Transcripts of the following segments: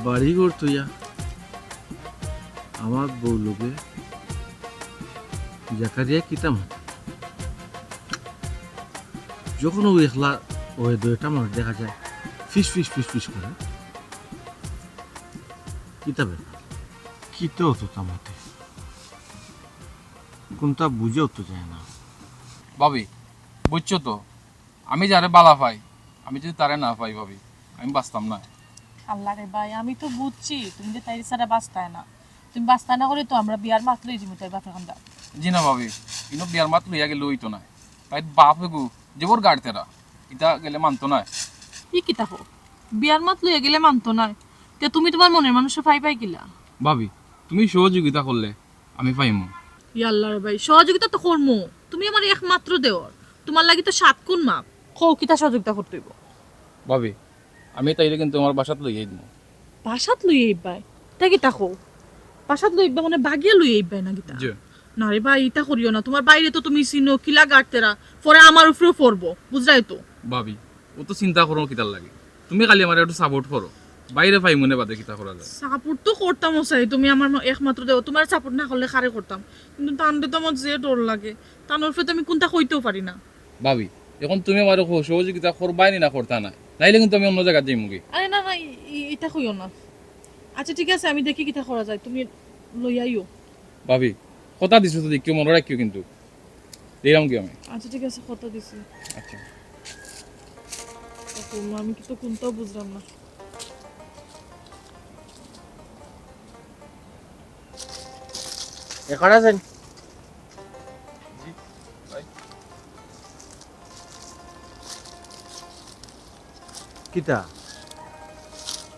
বাড়ি ঘর তুইয়া আমার বউ লোকে জাকারিয়া কিতাম যখন ও একলা ওই দুইটা মানুষ দেখা যায় ফিস ফিস ফিস ফিস করে কিতাবে কিতেও তো তামাতে কোনটা বুঝেও তো যায় না। ভাবি বুঝছো তো, আমি যারে বালা পাই, আমি যদি তারে না পাই ভাবি আমি বাঁচতাম না। আল্লাহ রে ভাই, আমি তো বুঝছি তুমি যে তাই ছাড়া বাঁচতায় না, তুমি বাঁচতায় না করে তো আমরা বিয়ার মাত্রই জিমি তাই বাপে খান্দা। জি না ভাবি, কিন্তু বিয়ার মাত লইয়া গেলে হইতো না, তাই বাপ এগু যেবর গাড়ি তেরা ইটা গেলে মানতো না। কি তাকো বিয়ার মাত লইয়া গেলে মানতো না, তে তুমি তোমার মনের মানুষের পাই পাই গিলা। ভাবি তুমি সহযোগিতা করলে আমি পাইমু। আল্লাহ রে ভাই, সহযোগিতা তো করমু, তুমি আমার একমাত্র দেওর, তোমার লাগি তো 7 গুণ মাপ, কও কিতা সহযোগিতা করতে হইব। ভাবি আমি তাইলে কিন্তু আমার বাসাত লইয়াই দিব। বাসাত লই আইবাই তা কি তাকো, বাসাত লই আইবা মানে বাগিয়া লই আইবাই না কিতা? জি না রে ভাই, এটা করিও না, তোমার বাইরে তো তুমি চিনো কিলা গাড়তেরা, পরে আমার উপরেও পড়বো, বুঝলাই তো। ভাবি ও তো চিন্তা করো কিতার লাগে, তুমি খালি আমার একটু সাপোর্ট করো, বাইরে পাই মনে বাদে কিতা করা যায়। সাপোর্ট তো করতাম চাই, তুমি আমার একমাত্র দেও, তোমার সাপোর্ট না করলে খারে করতাম, কিন্তু টানতে তো আমার যে ডর লাগে, টানোর ফলে আমি কোনটা কইতেও পারি না। ভাবি এখন তুমি আমার সহযোগিতা করবাই না করতা না, নাইলে কিন্তু আমি অন্য জায়গায় যাই মুগি। আরে না না, এটা কইও না। আচ্ছা ঠিক আছে, আমি দেখি কিটা করা যায়, তুমি লই আইও। ভাবি কথা দিছো তো কেউ মনে রাখিও কিন্তু, দিলাম কি আমি। আচ্ছা ঠিক আছে, কথা দিছি। আচ্ছা আমি তো কোনটাও বুঝলাম না। এখন আছেন কিতা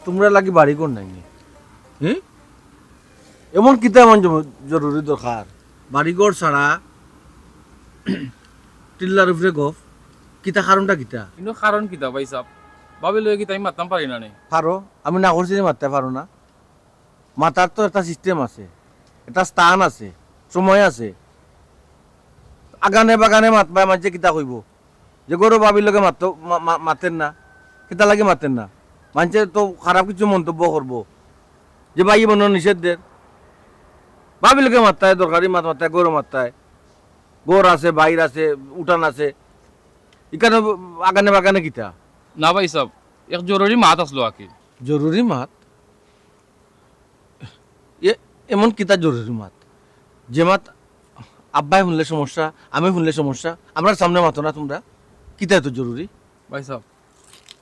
তোমরা লাগি বাড়ি কোন নাই হ্যাঁ? এমন কিতা এমন জরুরি দরকার বাড়িঘর ছাড়া টিল্লার উপরে গফ কিতা কারণটা কিতা? কিন্তু কারণ কিতা ভাই সাহেব, ভাবি লয়ে কিতা আমি মারতাম পারি না নে। পারো, আমি না করছি যে মারতে পারো না। মাতার তো একটা সিস্টেম আছে, একটা স্থান আছে, সময় আছে। আগানে বাগানে মাতবা মাঝে কিতা কইব যে গরু বাবির লগে মাতেন না, কিতা লাগে মাতেন না, মানুষের তো খারাপ কিছু মন্তব্য করবো যে ভাই মনে নিষেধ দের বাবির লগে মারতায়, দরকারি মাত মারতায়, গরু মারতায়, গোর আছে, বাইর আছে, উঠান আছে, এখানে আগানে বাগানে কিতা? না ভাই সাহেব, এক জরুরি মাত আসলো আকি। জরুরি মাত? এমন কিতা জরুরি মাত যে মাত আব্বাই শুনলে সমস্যা, আমি শুনলে সমস্যা, আমরা সামনে মাতো না তোমরা? কিতা এত জরুরি? ভাই সাহেব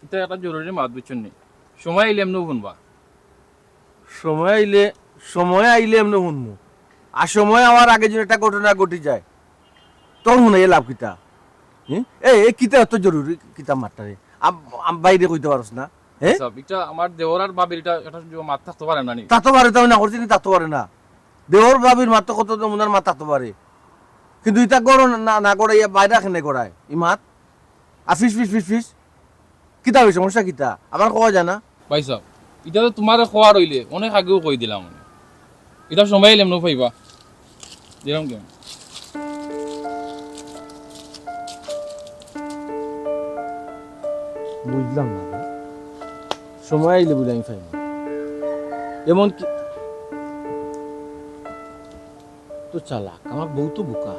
এটা একটা জরুরি মাত বুঝছেন নি, সময় এলে এমনি শুনবা। সময় আইলে এমনি শুনবো, আর সময় আমার আগে যদি একটা ঘটনা ঘটি যায় তখন শুনে লাভ কিতা? এ কিতা এত জরুরি কিতা মাত্রারে বাইরে কইতে পারস না? সাহেব এটা আমার দেওর আর ভাবির এটা একটা মাত থাকতে পারে না নি। তাতো পারে, তো না করছি তাতো পারে না, দেওর বাবির মাত্র কত ওনার মাত থাকতে পারে, কিন্তু ইটা গড় না গড়াই বাইরে এখানে গড়ায় ই মাত আর ফিস ফিস ফিস ফিস কিতা হয়েছে? সমস্যা কিতা আমার কোয়া যায় না? ভাই সাহেব এটা তো তোমার খোয়া রইলে অনেক আগেও কই দিলাম, এটা সময় এলে এমনি পাইবা দিলাম কি। বুঝলাম না, সময় আইলে বুঝলে আমি পাইব এমন কি তো চালাক, আমার বউ তো বুকা,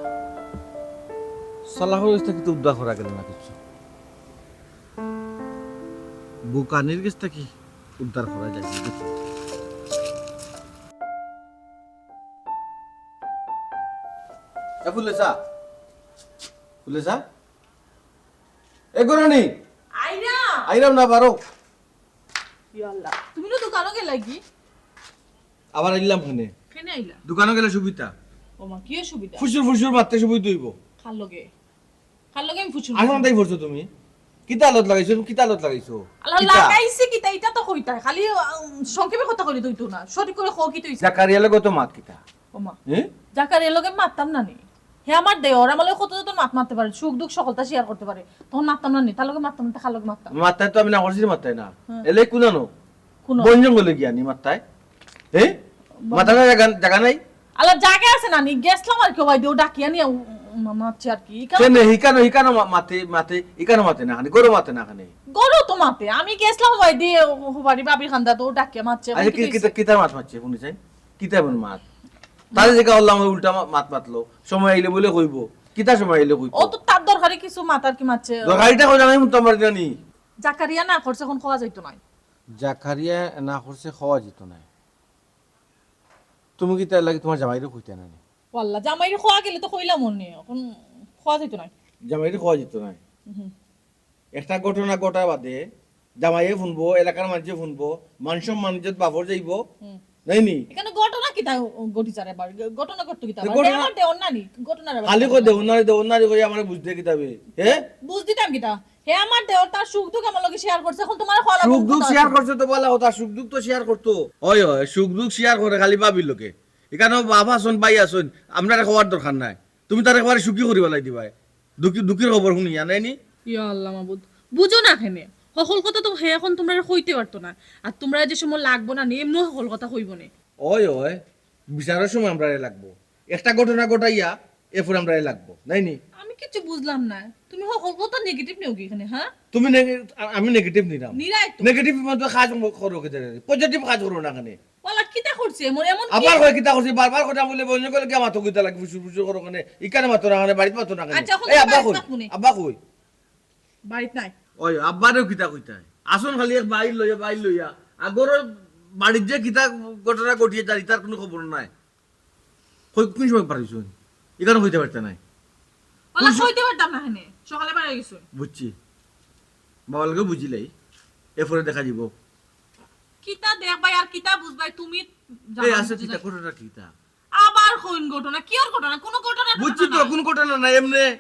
সালাহ কিন্তু উদ্ধার করা গেল না কিছু, বুকা নির্গেশটা কি উদ্ধার করা যায় দেখি। ফুলেসা ফুলেসা এ গরানি আইনা আইরাম না পারো, ইয়াল্লাহ, তুমি তো দোকানে গেলা কি? আবার আইলাম খানে, কেনে আইলা? দোকানে গেলে সুবিধা, ও মা কি সুবিধা? ফুসুর ফুসুর মারতে সুবিধা হইব। খাল লগে আমি ফুচু আসমান তাই পড়ছো তুমি, কিতা আলত লাগাইছো? কিতা আলত লাগাইছো? আল্লাহ লাগাইছে কি তাই, এটা তো কইতা খালি সংক্ষেপে কথা কইলি তুই তো না, সঠিক করে কও কি তুইছ? জাকারিয়া লগে তো মাত কিতা? ও মা হ্যাঁ জাকারিয়া লগে মারতাম না নি, হে আমার দেওর আমার লগে কত তো মারতে পারে, সুখ দুঃখ সকলটা শেয়ার করতে পারে, তখন মারতাম না নি, তার লগে মারতাম না, খাল লগে মারতাম। মাত্তায় তো আমি না করছি, মাত্তায় না এলে কুনানো কোন বন জঙ্গলে গিয়া নি মাত্তায়, হ্যাঁ মাথা জায়গা নাই। আলা জায়গা আছে না নি গেছলাম আর কি ভাই দিও ডাকিয়া নিয়ে মারছে আর কি কেন হিকানো মাতে ইকানো মাতে না খানে গরু মাতে না খানে গরু তো মাতে আমি গেছলাম ভাই দিয়ে বাড়ি বাবির খান্দা তো ডাকিয়া মারছে আচ্ছা কিতা মাছ মারছে শুনি চাই কিতা বল মাছ তাহলে যে আল্লাহ উল্টা মাত মাতলো সময় আইলে বলে কইব কিতা সময় আইলে কইব ও তো তার দরকারে কিছু মাতার কি মারছে দরকারিটা কই আমি তোমার জানি জাকারিয়া না করছে এখন খাওয়া যাইতো না জাকারিয়া না করছে খাওয়া যেত না তুমি কি তার লাগে তোমার জামাইরে কইতে না ওয়াল্লাহ জামাইরে খাওয়া গেলে তো কইলাম মনে এখন খাওয়া যাইতো না জামাইরে খাওয়া যেত না একটা ঘটনা ঘটা বাদে জামাইয়ে শুনবো এলাকার মানুষে শুনবো মানুষ মানুষের বাবর যাইব নাই নি এখানে ঘটনা কি তা গটি চারে বার ঘটনা করতে কি তা আমার দে অন্যানি ঘটনা রে খালি কই দেউনারি কই আমারে বুঝতে কিতাবে বুঝ দিতাম কিটা হে আমার দেও তার সুখ দুঃখ আমার লগে শেয়ার করছে এখন তোমার খাওয়া সুখ দুঃখ শেয়ার করছে তো বলা কথা সুখ দুঃখ তো শেয়ার করতো ওই সুখ দুঃখ শেয়ার করে খালি বাবির লোকে এখানে বাবা শুন ভাই আসুন আপনার খাওয়ার দরকার নাই তুমি তার একবারে সুখী করি বেলাই দিবা দুঃখের খবর শুনি জানাই নি ইয়া আল্লাহ মাবুদ বুঝো না কেনে সকল কথা তো হে এখন তোমরা কইতে পারতো না আর তোমরা যে সময় লাগবো না এমনি সকল কথা কইব না ওই বিচারের সময় আমরা লাগবো একটা ঘটনা ঘটাইয়া এরপর আমরা লাগবো নাই নি আমি কিছু বুঝলাম না তুমি সকল কথা নেগেটিভ নেও কি এখানে হ্যাঁ তুমি আমি নেগেটিভ নিলাম নিরাই তো নেগেটিভ মত কাজ করো কেতে পজিটিভ কাজ করো না কেনে ওলা কিটা করছে এমন এমন আবার কই কিতা করছি বারবার কথা বলে বন্ধ করে কি মাথা কইতা লাগে ফুসু করো কেনে ইকানে মাথা না কেনে বাড়িতে মাথা না কেনে এই আব্বা কই বাড়িতে নাই ওই আব্বারেও কিতা কইতা আসুন খালি এক বাইর লইয়া আগর বাড়ির যে কিতা ঘটনা ঘটিয়ে যাই তার কোনো খবর নাই কোন সময় পারিছুন এখানে হইতে পারতে নাই ওলা কইতে পারতাম না এখানে সকালে বাইরে গেছো বুঝছি বাবালকে বুঝিলাই এরপরে দেখা যাব কিতা দেখবাই আর কিতা বুঝবাই তুমি এই আছে কিতা ঘটনা কিতা আবার কোন ঘটনা কি আর ঘটনা কোন ঘটনা বুঝছি তো কোন ঘটনা নাই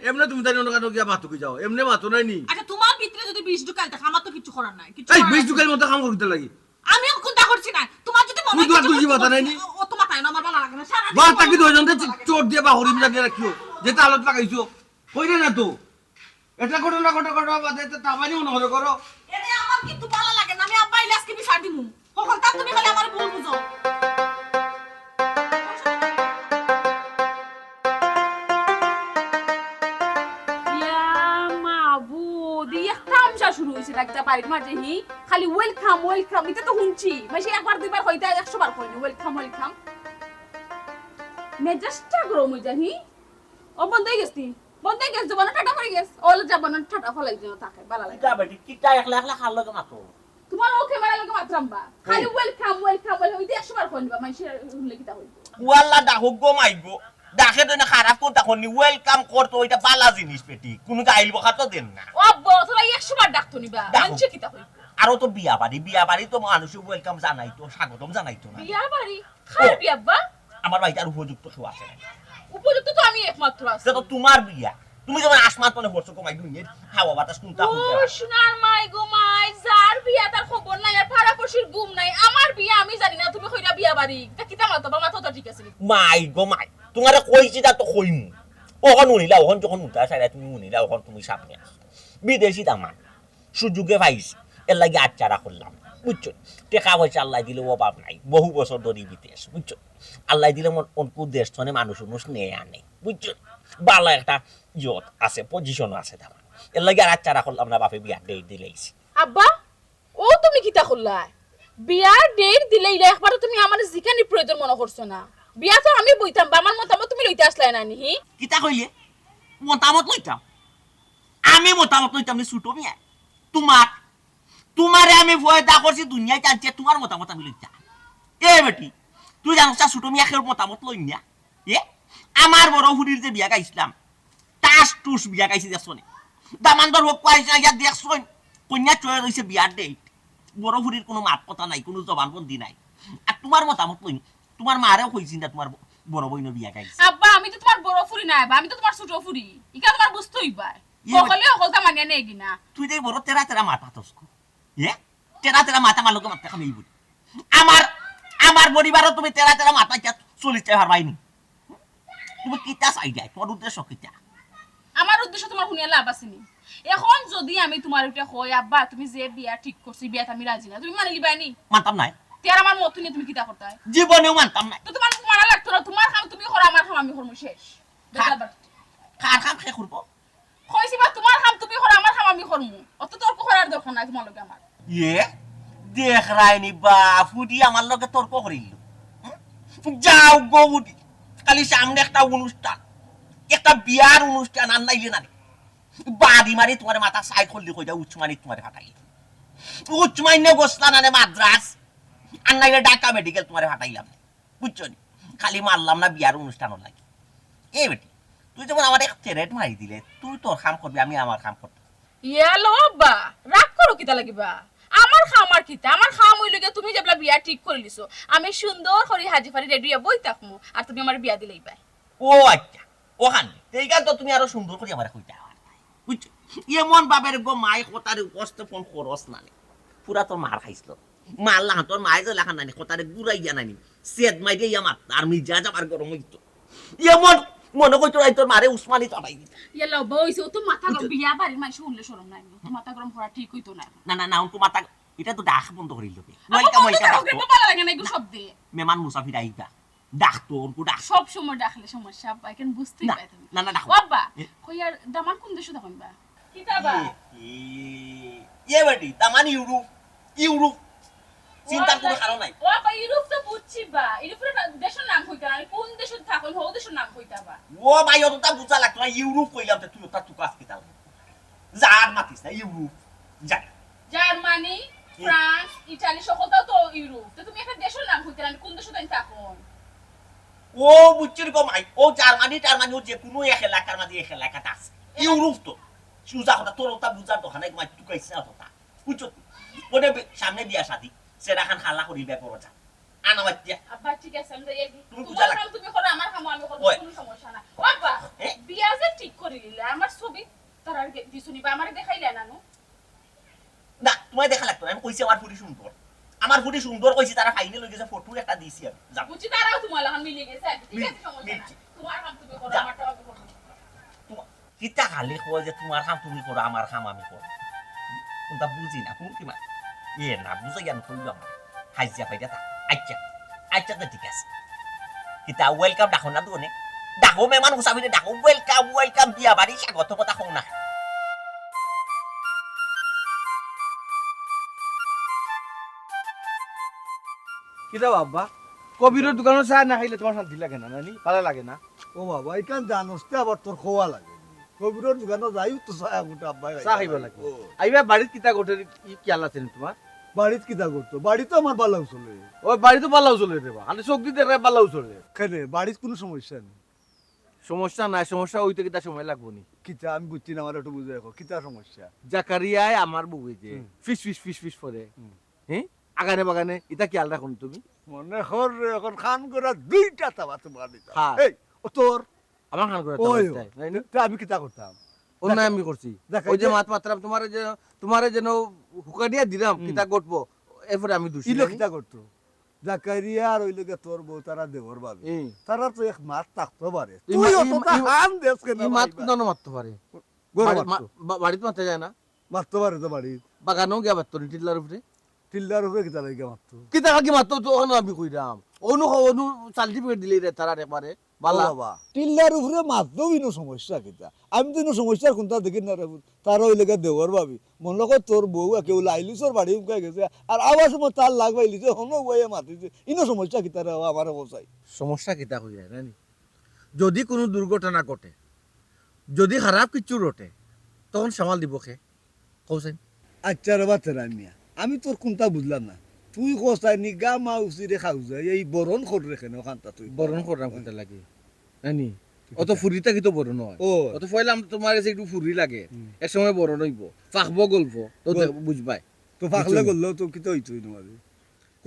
এমনে তুমি তাই অন্য কারো গিয়া মাথা কই যাও এমনে মাথা নাই নি আচ্ছা তোমার ভিতরে যদি বিষ ঢুকাল তা আমার তো কিছু করার নাই কিছু এই বিষ ঢুকাল মতো কাম করতে লাগি আমি কোনটা করছি না তোমার যদি মনে হয় তুই মাথা নাই নি ও তোমার তাই না আমার ভালো লাগে না সারা বা তাকি দুইজন চোট দিয়ে বা হরিম লাগিয়ে রাখিও যেটা আলোত লাগাইছো কইরে না তো এটা ঘটনা বাদে তো তামানি মনে হলো করো এনে আমার কিন্তু ভালো লাগে না আমি আব্বা ইলাসকে বিচার দিমু সকল তা তুমি খালি আমার ভুল বুঝো শুরু হইছে একটা বাড়ির মাঝে হি খালি ওয়েলকাম এটা তো শুনছি মাসে একবার দুইবার হইতা 100 বার কইনি ওয়েলকাম মেজাজটা গরম হই যাহি ও বন্ধ হয়ে গেছি জবান ঠাটা করে গেছ ওল জবান ঠাটা ফলাই দিও তাকে ভালো লাগে কিটা বেটি কিটা একলা খাল লাগে মাতো তোমার ওকে মারা লাগে মাত্রামবা খালি ওয়েলকাম হইতে 100 বার কইনি বা মাসে শুনলে কিটা হইব ওয়াল্লা ডাকুক গো মাইগো ডাকে তো না খারাপ কথা কোনি ওয়েলকাম করতো এটা বালা জিনিস বেটি কোনো গাইল বকা তো দেন না ও তোরা 100 বার ডাকতো নিবা মানছে কিটা হইব আর তো বিয়া বাড়ি তো মানুষ ওয়েলকাম জানাইতো স্বাগতম জানাইতো না বিয়া বাড়ি খার বিয়া বা আমার বাড়িতে আর উপযুক্ত কেউ আছে না উপযুক্ত তো আমি একমাত্র আছি সেটা তোমার বিয়া তুমি যখন আসমান তনে বসছো কমাই দুনিয়ে হাওয়া বাতাস কোনটা ও সোনার মাই গো মাই যার বিয়া তার খবর নাই আর পাড়াপড়শির ঘুম নাই আমার বিয়া আমি জানি না তুমি কইরা বিয়া বাড়ি তা কিতা মাতো বা মাথা তো ঠিক আছে মাই গো মাই তোমারে কইছি তা তো কইমু ওহন উনিলা ওহন যখন উঠা চাইরা তুমি উনিলা ওহন তুমি সামনে আসো বিদেশি দামান সুযোগে পাইছি এর লাগি আচ্চারা করলাম বুঝছো টাকা পয়সা আল্লাহ দিলে অভাব নাই বহু বছর ধরে বিদেশ বুঝছো আল্লাহ দিলে অনকু দেশ থনে মানুষ নেই আনে বুঝছো ভালো একটা ইয়ত আছে পজিশন আছে দামান এর লাগি আর আচ্চারা করলাম না বাপে বিয়া ডেট দিলেইছি আব্বা ও তুমি কিতা করলা বিয়ার ডেট দিলে ইলা একবার তুমি আমার জিকানি প্রয়োজন মনে করছো না বিয়া তো আমি বইতাম বা আমার মতামত তুমি লইতে আসলাই না নি কিতা কইলে মতামত লইতাম আমি মতামত লইতাম নি ছুটো মিয়া তোমারে আমি ভয়দা করছি দুনিয়ায় জানছে তোমার মতামত আমি লইতাম এ বেটি তুই জানোস ছুটো মিয়া খের মতামত লই না আমার বড় হুডির যে বিয়া গাইছিলাম টাস টুস বিয়া গাইছি দেখছনে দামানদর হোক পাইছে ইয়া দেখছন কন্যা চয়ে রইছে বিয়ার ডেট বড় হুডির কোনো মাত কথা নাই কোনো জবানবন্দি নাই আর তোমার মতামত লই তোমার মারেও কইছি না তোমার বড় বইনো বিয়া গাইছে আব্বা আমি তো তোমার বড় ফুরি না আমি তো তোমার ছোট ফুরি ইকা তোমার বুঝতেই পাই বকলে হলতা মানিয়া নেই কিনা তুই যে বড় তেরা মাথা তসকো তেরা মাথা মালকে মাথা খামেই বলি আমার পরিবারও তুমি তেরা মাথা চলিতে পারবাইনি তুমি কিতা চাইডা তোমার উদ্দেশ্য কিতা আমার উদ্দেশ্য তোমার শুনিয়া লাভ আসেনি এখন যদি আমি তোমার এটা কই আব্বা তুমি যে বিয়া ঠিক করছি বিয়াত আমি রাজি না তুমি মানি লিবানি মানতাম নাই তেরা আমার মত নিয়ে তুমি কিতা করতে হয় জীবনেও মানতাম না তো তোমার মারা লাগতো না তোমার কাম তুমি করো আমার কাম আমি করবো শেষ কার কাম শেষ করবো কইছি বা তোমার কাম তুমি করো আমার কাম আমি করবো অত তর্ক করার দরকার নাই তোমার লগে আমার ইয়ে দেখ রাইনি বা ফুডি আমার লগে তর্ক করিল যাও গো ফুডি খালি সামনে একটা বিয়ার অনুষ্ঠান আর নাইলে না বাড়ি মারি তোমার মাথা সাইড করলি কই যাও উচ্চমানি তোমার ফাটাই উচ্চমাইনে বসলা না মাদ্রাস আর নাইলে ঢাকা মেডিকেল তোমার ফাটাইলাম বুঝছো নি খালি মারলাম না বিয়ার অনুষ্ঠান লাগে এই বেটি তুই যেমন আমার এক চেরেট মারি দিলে তুই তোর কাম করবি আমি আমার কাম করবো ইয়ালো বা রাগ করো কিতা লাগিবা আমার খামার কিতা আমার খাম হইল গিয়া তুমি যেবলা বিয়া ঠিক করে লিছো আমি সুন্দর করে হাজি ফারি রেডি হইয়া বই থাকমু আর তুমি আমার বিয়া দিলেই পাই ও আচ্ছা ওখানে এইখান তো তুমি আরো সুন্দর করে আমার কইতে বুঝছো এমন বাবের গো মাই কথারে উপস্থাপন করস না পুরা তোর মার খাইছিল মারলা তোর মাই যে লেখা নানি কথারে গুড়াই গিয়া নানি সেদ মাই দিয়ে আমার আর মিজা যাবার গরম হইতো এমন মনে কই তোর তোর মারে উসমানি চাপাই দিত ইয়ালো বইছো তো মাথা গরম বিয়া বাড়ির মাইছে শুনলে শরম নাই তো মাথা গরম করা ঠিক হইতো না না না না তো মাথা এটা তো ডাক বন্ধ করিল লোকে ওয়েলকাম ওয়েলকাম ভালো লাগে না এগুলো শব্দে মেমান মুসাফির আইবা ডাক তো ওরকু ডাক সব সময় ডাকলে সমস্যা আই ক্যান বুঝতেই পাই তুমি না না ডাক বাবা কইয়ার দামান কোন দেশে দেখবা কিতাবা এ বেটি দামান ইউরোপ চিন্তা কোনো কারণ নাই ও বা ইউরোপ তো বুঝছি বা ইউরোপের দেশের নাম কইতা না কোন দেশে থাকো হো দেশের নাম কইতাবা ও ভাই অত তা বুঝা লাগতো না ইউরোপ কইলাম তুই ওটা তুই কাজ কিতা জার মাতিস না ইউরোপ যা জার্মানি ফ্রান্স ইতালি সকলটা তো ইউরোপ তো তুমি একটা দেশের নাম কইতা না কোন দেশে তাই থাকো ও বুঝছিস গো মাই ও জার্মানি ও যে কোনো এক এলাকার মাঝে এক এলাকাটা আছে ইউরোপ তো সুজা কথা তোর ওটা বুঝার দোকানে মাই তুই কইছিস না তোটা বুঝছো ওটা সামনে বিয়া শাদি সেটা খান খালা করি ব্যাপার যা আনা বাচ্চা আব্বা ঠিক আছে আমরা এই তুমি বুঝা তোমার লাগ কাম তুমি করো আমার কাম আমি করব কোনো সমস্যা না ও আব্বা বিয়া যে ঠিক করে দিলে আমার ছবি তার আর দিছুনি বা আমারে দেখাইলে না না তোমায় দেখা লাগতো না আমি কইছি আমার ফুটি সুন্দর কইছি তারা ফাইনাল হয়ে গেছে ফটো একটা দিছি আমি যা বুঝছি তারাও তোমার লাগান মিলে গেছে ঠিক আছে সমস্যা না তোমার কাম তুমি করো আমার কাম আমি করব কিতা খালি কয় যে তোমার কাম তুমি করো আমার কাম আমি করব কোনটা বুঝি না কোন কিমা না বুঝাই আমি কইলাম হাজিয়া পাইটা তা আচ্ছা তো ঠিক আছে কিতা ওয়েলকাম ডাকো না দুনে ডাকো মেমান মুসাফিরে ডাকো ওয়েলকাম বিয়া বাড়ি স্বাগত কথা কও না কিতা বাবা কবিরের দোকানে চা না খাইলে তোমার শান্তি লাগে না নানি ভালো লাগে না ও বাবা এখান জানোস আবার তোর খোয়া লাগে কবিরের দোকানে যাই তো ছায়া গোটা আব্বাই চা খাইব লাগে আইবা বাড়িত কিতা গোটে কি আলা আছে তোমার বাড়িত কিতা করতো বাড়িতে আমার বালাও চলে ওই বাড়ি তো পালাও চলে রে বা খালি চোখ দিতে রে পালাও চলে কেনে বাড়িত কোনো সমস্যা নেই সমস্যা নাই সমস্যা হইতে কিতা সময় লাগবো নি কিতা আমি বুঝছি না আমার একটু বুঝে রাখো কিতা সমস্যা জাকারিয়ায় আমার বউয়ে যে ফিস করে হ্যাঁ আগানে বাগানে এটা কি আল রাখুন তুমি মনে হর এখন খান করা দুইটা তাবা তোমার দিতা হ্যাঁ। এই ও তোর আমার খান করে ওই তাই না তা আমি কিতা করতাম অন্য আমি করছি দেখা ওই যে যায়- মাত মাত্রাম তোমারে যেন হুকা দিয়া দিলাম কিতা গটবো এরপরে আমি দোষী ইলো কিতা করতো জাকারিয়া আর ওই লোকে তোর বউ তারা দেবর ভাবে তারা তো এক মাত থাকতে পারে ই তুই মা- অতটা ই- হান দেশ কেন এই মাত কোন মারতে পারে বাড়িতে মারতে যায় না মারতে পারে তো বাড়ি বাগানেও গিয়া মারতো টিল্লার উপরে টিল্লার উপরে কিতা লাগে মারতো কিতা কি মারতো তো ওখানে আমি কইরাম অনু সার্টিফিকেট দিলে রে তারা একবারে বালা বাবা টিল্লার উপরে মারতেও ইনো সমস্যা কিতা আমি তো ইনো সমস্যার কোনটা দেখি না রে তার ওই লেগে দেওয়ার ভাবি মন লোক তোর বউ কেউ লাইলিসর বাড়ি উকাই গেছে আর আবার সময় তার লাগবাইলিছে হনো বইয়ে মাতিছে ইনো সমস্যা কিতা রে আমার বসাই সমস্যা কিতা হয়ে যায় জানি যদি কোনো দুর্ঘটনা ঘটে যদি খারাপ কিছু রটে তখন সামাল দিব কে কৌছেন আচ্ছা রে বাচ্চারা মিয়া আমি তোর কোনটা বুঝলাম না তুই কোথায় নি গা মা উচিরে খাও যায় এই বরণ খর রেখে না ওখানটা তুই বরণ করলাম কোনটা লাগে জানি অত ফুরিটা কিন্তু বরণ হয় ও অত ফয়লাম তোমার কাছে একটু ফুরি লাগে এক সময় বরণ হইব ফাঁকবো গল্প তো বুঝবাই তো ফাকলে করলেও তো কিতা হইতো তোমাদের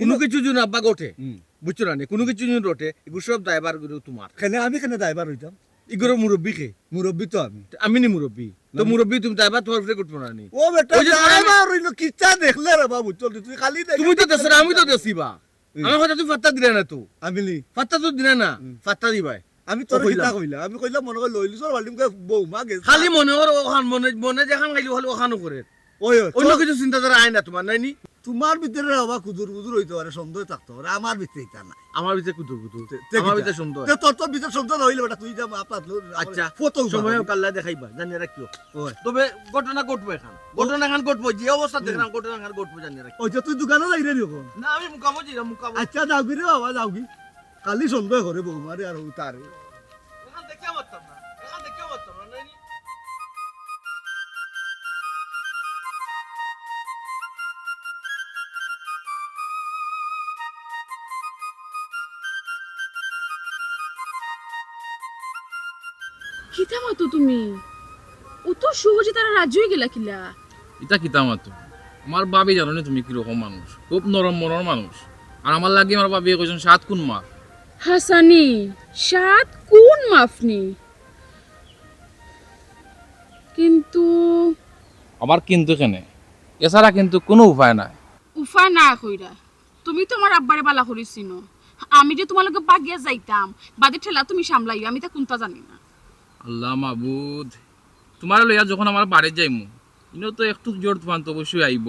কোনো কিছু যদি আব্বা ঘটে হুম। বুঝছো না কোনো কিছু যদি রটে এগুলো সব দায়বার তোমার আমি কেন দায়বার হইতাম এগুলো মুরব্বী খে মুরব্বী তো আমি আমি নি মুরব্বী তো মুরব্বী তুমি দায়বার তোমার উপরে করবো না নি ও বেটা ওই যে তোমার আমি- দায়বার হইলো কিতা দেখলে রে বাবু চল তুই খালি দেখ তুমি তো দেশ আমি তো দেশি বা আমার কথা তুমি ফাত্তা দিলে না তো আমি নি ফাত্তা তো দিলে না ফাত্তা দিবাই আমি তোর ও কইলাম। কিতা কইলা আমি কইলাম মনে কই লইলি সর বালিমকে বউ মা গেছে খালি মনে ওর ওখান মনে যেখান খাইলি হলে ওখানো করে ওই অন্য কিছু চিন্তাধারা আয় না তোমার নাই নি তোমার ভিতরে হবা কুদুর কুদুর হইতে পারে সন্দেহ থাকতে পারে আমার ভিতরে এটা না আমার ভিতরে কুতুর কুতুর আমার ভিতরে সুন্দর তোর ভিতরে সন্দেহ হইলে বেটা তুই যা আপনার আচ্ছা ফটো সময় কাল্লা দেখাইবা জানি রাখিও ওই তবে ঘটনা ঘটবে এখন ঘটবো যে অবস্থা দেখলাম ঘটনা ঘটবো জানি রাখি ওই যে তুই দোকানে যাই রে এখন না আমি মুকাবো জিরা মুকাবো আচ্ছা যাও কি রে বাবা যাও কি কালি সন্দেহ করে বৌমারে আর তারে এখান থেকে পারতাম না এখান থেকে পারতাম না নানি কিতা মতো তুমি ও তো সহজে তারা রাজি হয়ে গেলা কিলা এটা কিতা মাতো আমার বাবি জানো না তুমি কিরকম মানুষ খুব নরম মনের মানুষ আর আমার লাগে আমার বাবি কইছেন 7 কোন মা হাসানি 7 কোন মাফনি কিন্তু আবার কিন্তু কেনে এছাড়া কিন্তু কোনো উপায় নাই উফা না কইরা তুমি তো আমার আব্বারে বালা করিছিনো আমি যে তোমার লগে বাগিয়া যাইতাম বাদে ঠেলা তুমি সামলাইও আমি তা কোনটা জানি না আল্লাহ মাবুদ তোমার লইয়া যখন আমার বাড়ি যাইমু ইনো তো একটু জোর তুফান তো অবশ্যই আইব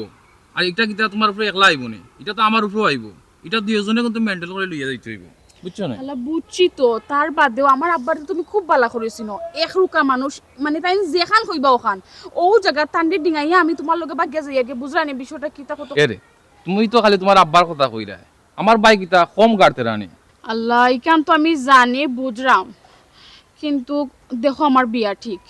আর এটা কিতা তোমার উপরে একলা আইব নি এটা তো আমার উপরেও আইব এটা দুইজনে কিন্তু মেন্টাল করে লইয়া যাইতে হইব বুঝছো না আল্লাহ বুঝছি তো তার বাদেও আমার আব্বার তুমি খুব বালা করেছিনো এক রুকা মানুষ মানে তাই যেখান কইবা ওখান ও জায়গা তান্ডে ডিঙাইয়া আমি তোমার লগে বাগিয়া যাইয়া বুঝরানি বিষয়টা কিতা কত এরে তুমি তো খালি তোমার আব্বার কথা কইরা আমার ভাই কিতা কম গাড়তে রানি আল্লাহ ইকান তো আমি জানি বুঝরাম কিন্তু দেখো আমার বিয়া ঠিক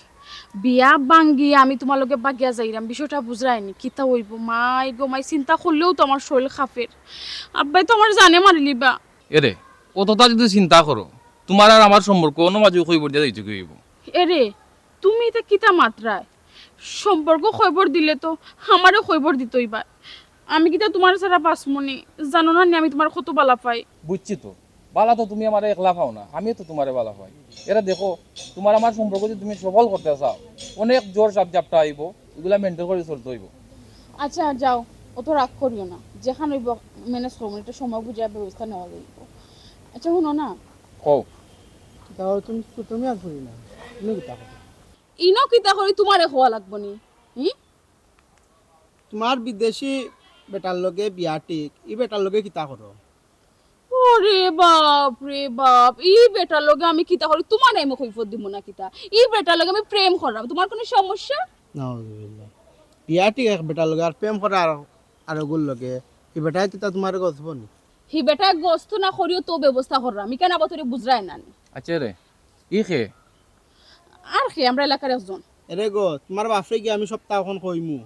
বিয়া বাঙ্গিয়া আমি তোমার লগে বাগিয়া যাইরাম বিষয়টা বুঝরাইনি কিতা হইব মাই গো মাই চিন্তা করলেও তো আমার শরীর খাফের আব্বাই তো আমার জানে মারিলিবা এরে কতটা যদি চিন্তা করো তোমার আর আমার সম্পর্ক অন্য মাঝে কইব দিয়া যাইতে কইব এরে তুমি এটা কিতা মাত্রায় সম্পর্ক খবর দিলে তো আমারও খবর দিতইবা আমি কিতা তোমার ছাড়া বাসমনি জানো না নি আমি তোমার কত বালা পাই বুঝছি তো বালা তো তুমি আমার একলা পাও না আমিও তো তোমারে বালা পাই এরা দেখো তোমার আমার সম্পর্ক যদি তুমি সফল করতে চাও অনেক জোর জাপটা আইব এগুলা মেনটেন করে চলতে হইব আচ্ছা যাও অত রাগ করিও না যেখানে হইব ম্যানেজ করবো এটা সময় বুঝে ব্যবস্থা নেওয়া যাইব আচ্ছা শুনো না কও তাও তুমি আর করি না তুমি কিতা করো ইনো কিতা করি তোমারে হওয়া লাগবো নি তোমার বিদেশি বেটার লগে বিয়া ঠিক ই বেটার লগে কিতা করো ওরে বাপ রে বাপ ই বেটার লগে আমি কিতা করি তোমার আমি কৈফত দিব না কিতা ই বেটার লগে আমি প্রেম করলাম তোমার কোনো সমস্যা নাউজুবিল্লাহ বিয়া ঠিক এক বেটার লগে আর প্রেম করা আর ওগুর লগে ই বেটা কিতা তোমার গছব নি হি বেটা গোস্ত না করিও তো ব্যবস্থা করলাম আমি কেন আবার তোরে বুঝরাই না আচ্ছা রে ই খে আর কি আমরা এলাকার একজন এরে গো তোমার বাপরে কি আমি সপ্তাহ এখন কইমু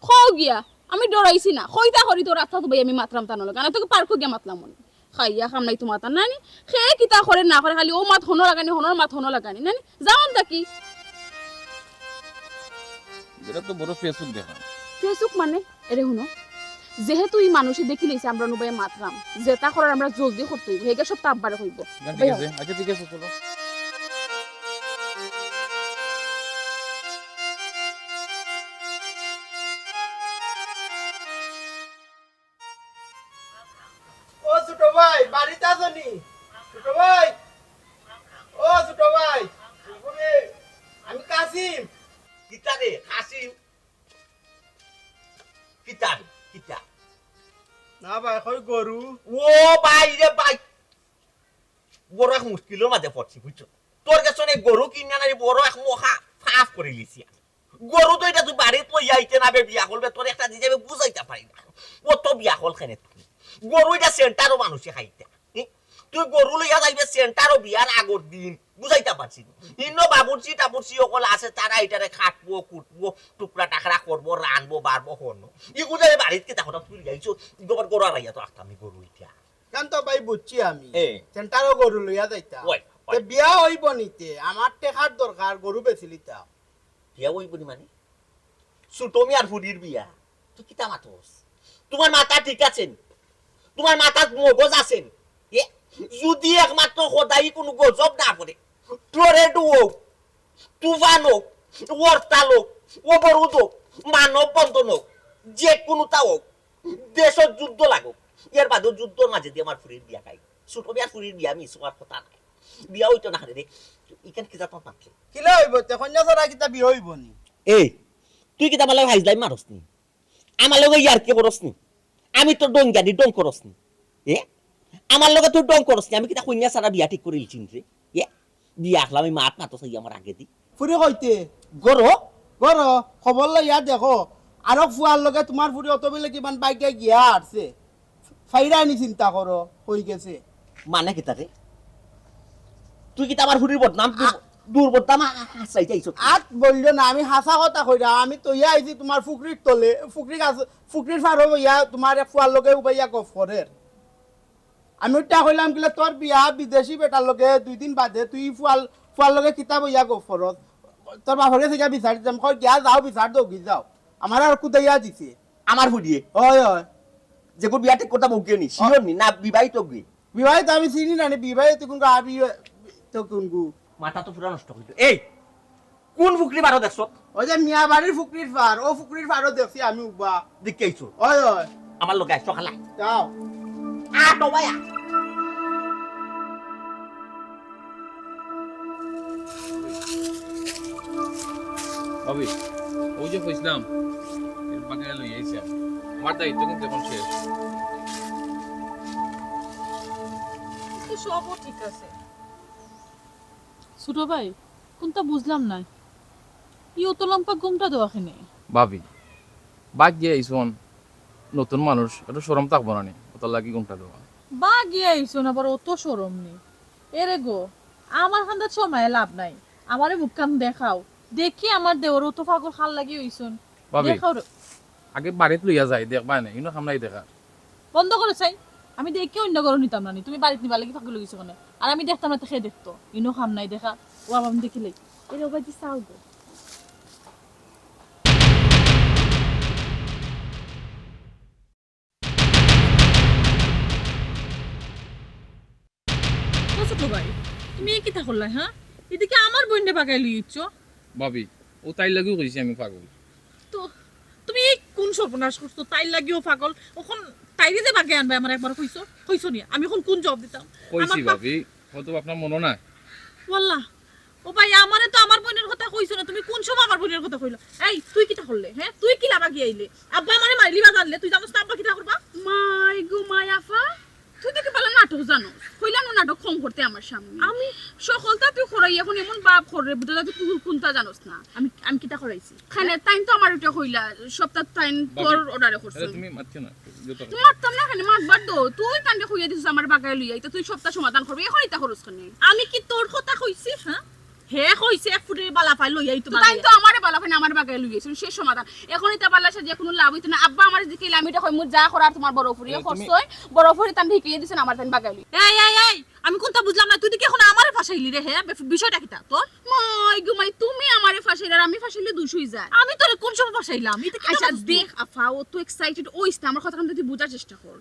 খাও গিয়া আমি ডরাইছি না কইতা করি তো রাস্তা তো ভাই আমি মাতরাম তানো লাগা না তোকে পার্ক গিয়া মাতলাম মনে খাইয়া খাম নাই তো মাতা নানি খে কিতা করে না করে খালি ও মাত হনো লাগানি হনোর মাত হনো লাগানি নানি যাওন তাকি এটা তো বড় ফেসবুক দেখা ফেসবুক মানে এরে হুনো যেহেতু এই মানুষে দেখি লইছে আমরা নুবাই মাতরাম যেটা করার আমরা জলদি করতে হইব হেগে সব তাপবারে হইব ঠিক আছে আচ্ছা ঠিক আছে চলো ও ছোট ভাই বাড়িতে আসনি ছোট ভাই ও ছোট ভাই আমি কাসিম কিতা রে হাসিম কিতা রে কিতা না ভাই কই গরু ও ভাই রে ভাই বড় এক মুশকিলের মাঝে পড়ছি বুঝছো তোর কাছে অনেক গরু কিনা নাই বড় এক মহা ফাফ করে লিছি গরু তো এটা তুই বাড়িতে লই আইতে না বিয়া করবে তোর একটা দিতে বুঝাইতে পারি না ও তো বিয়া হল খেনে তুই গরু এটা সেন্টারও মানুষে খাইতে তুই গরু লইয়া যাইবে সেন্টারও বিয়ার আগর দিন বুঝাইতে পারছি ইন্ন বাবুর্চি টাবুর্চি সকল আছে তারা এটারে খাটবো কুটবো টুকরা টাকরা করবো রানবো বাড়বো হন এগুলো বাড়িতে কে দেখো তুই যাইছো গোবর গরু আড়াইয়া তো রাখতাম গরু ইটা কেন তো ভাই বুঝছি আমি এ সেন্টারও গরু লইয়া যাইতা ওই তে বিয়া হইব নিতে আমার টেকার দরকার গরু বেচিলিতা বিয়া ওই বলি মানে সুটমি আর ফুডির বিয়া তুই কিতা মাতস তোমার মাথা ঠিক আছেন তোমার মাথার মগজ আছেন যদি একমাত্র সদাই কোনো গজব না করে টরেডো হোক তুফান হোক ওরতাল হোক অবরোধ হোক মানব বন্ধন হোক যে কোনোটা হোক দেশত যুদ্ধ লাগুক এর বাদেও যুদ্ধর মাঝে দিয়ে আমার ফুরির বিয়া খাই সুটমি আর ফুরির বিয়া মিস হওয়ার কথা নাই বিয়া হইতো না রে ইখান কি যাত মাতলে কিলা হইব তে কন্যা সরা কিতা বিয়া হইব নি এই তুই কিতা মালে ভাইজলাই মারস নি আমার লগে ইয়ার কে বরস নি আমি তো ডং জানি ডং করস নি এ আমার লগে তুই ডং করস নি আমি কিতা কইনা সারা বিয়া ঠিক করে লিছিন রে এ বিয়া আসলাম আমি মাত মাতো চাই আমার আগে দি ফুরি কইতে গরো গর খবর লইয়া দেখো আর ফুয়ার লগে তোমার ফুরি অত বেলে কিমান বাইকে গিয়া আসছে ফাইরা আনি চিন্তা করো হয়ে গেছে মানে কিতা রে তুই কিতা আমার হুরির বদনাম দূর বদনাম চাই যাইছ আত বললো না আমি হাসা কথা কইরা আমি তো ইয়া আইছি তোমার ফুকরির তলে ফুকরির ফার ইয়া তোমার ফুয়ার লগে উবাইয়া গফ করে আমি ওটা কইলাম কিলা তোর বিয়া বিদেশি বেটার লগে 2 দিন বাদে তুই ফুয়ার লগে কিতাব ইয়া গফ করত তোর বাপরে থেকে বিচারি যাম কই গিয়া যাও বিচার দৌগি যাও আমার আর কুদাইয়া দিছে আমার হুরিয়ে হয় হয় যে কোন বিয়া ঠিক করতাম ওকে নি শিওর নি না বিবাহিত গই বিবাহিত আমি চিনি না বিবাহিত কোন আবি তো কোন গু মাথা তো পুরা নষ্ট হইতো এই কোন ফুকরি বারো দেখছ ওই যে মিয়া বাড়ির ফুকরির ফার ও ফুকরির ফারও দেখছি আমি উবা দেখাইছো হয় হয় আমার লগে আইছো খালা যাও আ তো ভাইয়া ভাবি ওই যে কইছিলাম এর বাগে লই আইছি আমার দায়িত্ব কিন্তু এখন শেষ সবও ঠিক আছে ছোট ভাই কোনটা বুঝলাম না ই অত লম্বা ঘুমটা দেওয়াখানে ভাবি বাদ গিয়ে আইসন নতুন মানুষ একটু সরম থাকবো না নি অত লাগি ঘুমটা দেওয়া বা গিয়ে আইসো না আবার অত সরম নেই এরে গো আমার খান্দার সময় লাভ নাই আমারে মুখখান দেখাও দেখি আমার দেওর অত পাগল খাল লাগি হইছন ভাবি দেখাও রে। আগে বাড়িতে লইয়া যাই দেখবা না ইনো খামলাই দেখা বন্ধ করে চাই আমি দেখি অন্য গরম নিতাম না নি। তুমি বাড়িতে নিবা লাগি পাগল গেছো মানে আর আমি দেখতাম না তো খেয়ে দেখতো ইনো খাম নাই দেখা ও আবার আমি দেখিলাই এর ওবাই দি চাও গো ছোট ভাই তুমি কি তা করলাই হ্যাঁ এদিকে আমার বইন্ডে বাগাই লইছ ভাবি ও তাই লাগিও কইছি আমি পাগল তো তুমি এই কোন সর্বনাশ করছো তাই লাগিও পাগল ওখন তাইরে যে বাগে আনবে আমার একবার কইছো নি আমি এখন কোন জবাব দিতাম কইছি ভাবি হয়তো আপনার মনে না ওয়াল্লাহ ও ভাই আমারে তো আমার বোনের কথা কইছো না তুমি কোন সময় আমার বোনের কথা কইলো এই তুই কিটা করলে হ্যাঁ তুই কি লাবা গিয়ে আইলে আব্বা আমারে মাইলি বা জানলে তুই জানোস না আব্বা কিটা করবা মাই গো মায়াফা তুই দেখে বলে নাটক জানো কইলাম না নাটক কম করতে আমার সামনে আমি সকলটা তুই খরাই এখন এমন বাপ করে বুঝলা তুই কোনটা জানোস না আমি কিটা করাইছি খানে টাইম তো আমার ওটা কইলা সপ্তাহ টাইম তোর অর্ডারে করছ তুমি মারছো না মারতাম না খানে মারবার দো তুই কান্দে কইয়া দিছিস আমার বাগায় লইয়া এটা তুই সপ্তাহ সমাধান করবি এখন এটা খরচ খানে আমি কি তোর কথা কইছি হ্যাঁ হে কইছে এক ফুটের বালা পাই লইয়াই তো তাই তো আমারে বালা ফাইন আমার বাগায় লইয়াছিল শেষ সমাধান এখন এটা বালা সাজে কোনো লাভ হইতো না আব্বা আমার দিকে আমি এটা কই মু যা করার তোমার বড় ফুরিয়ে খরচই বড় ফুরি তান ঢিকিয়ে দিছেন আমার তান বাগায় লই এই আমি কোনটা বুঝলাম না তুই কি এখন আমারে ফাঁসাইলি রে হে বিষয়টা কিটা তোর মাই গো মাই তুমি আমারে ফাঁসাইলে আর আমি ফাঁসাইলে দুষই যায় আমি তোরে কোন সময় ফাঁসাইলাম এটা কি আচ্ছা দেখ আফা ও তো এক্সাইটেড ওইস না আমার কথা কান তুই বুঝার চেষ্টা কর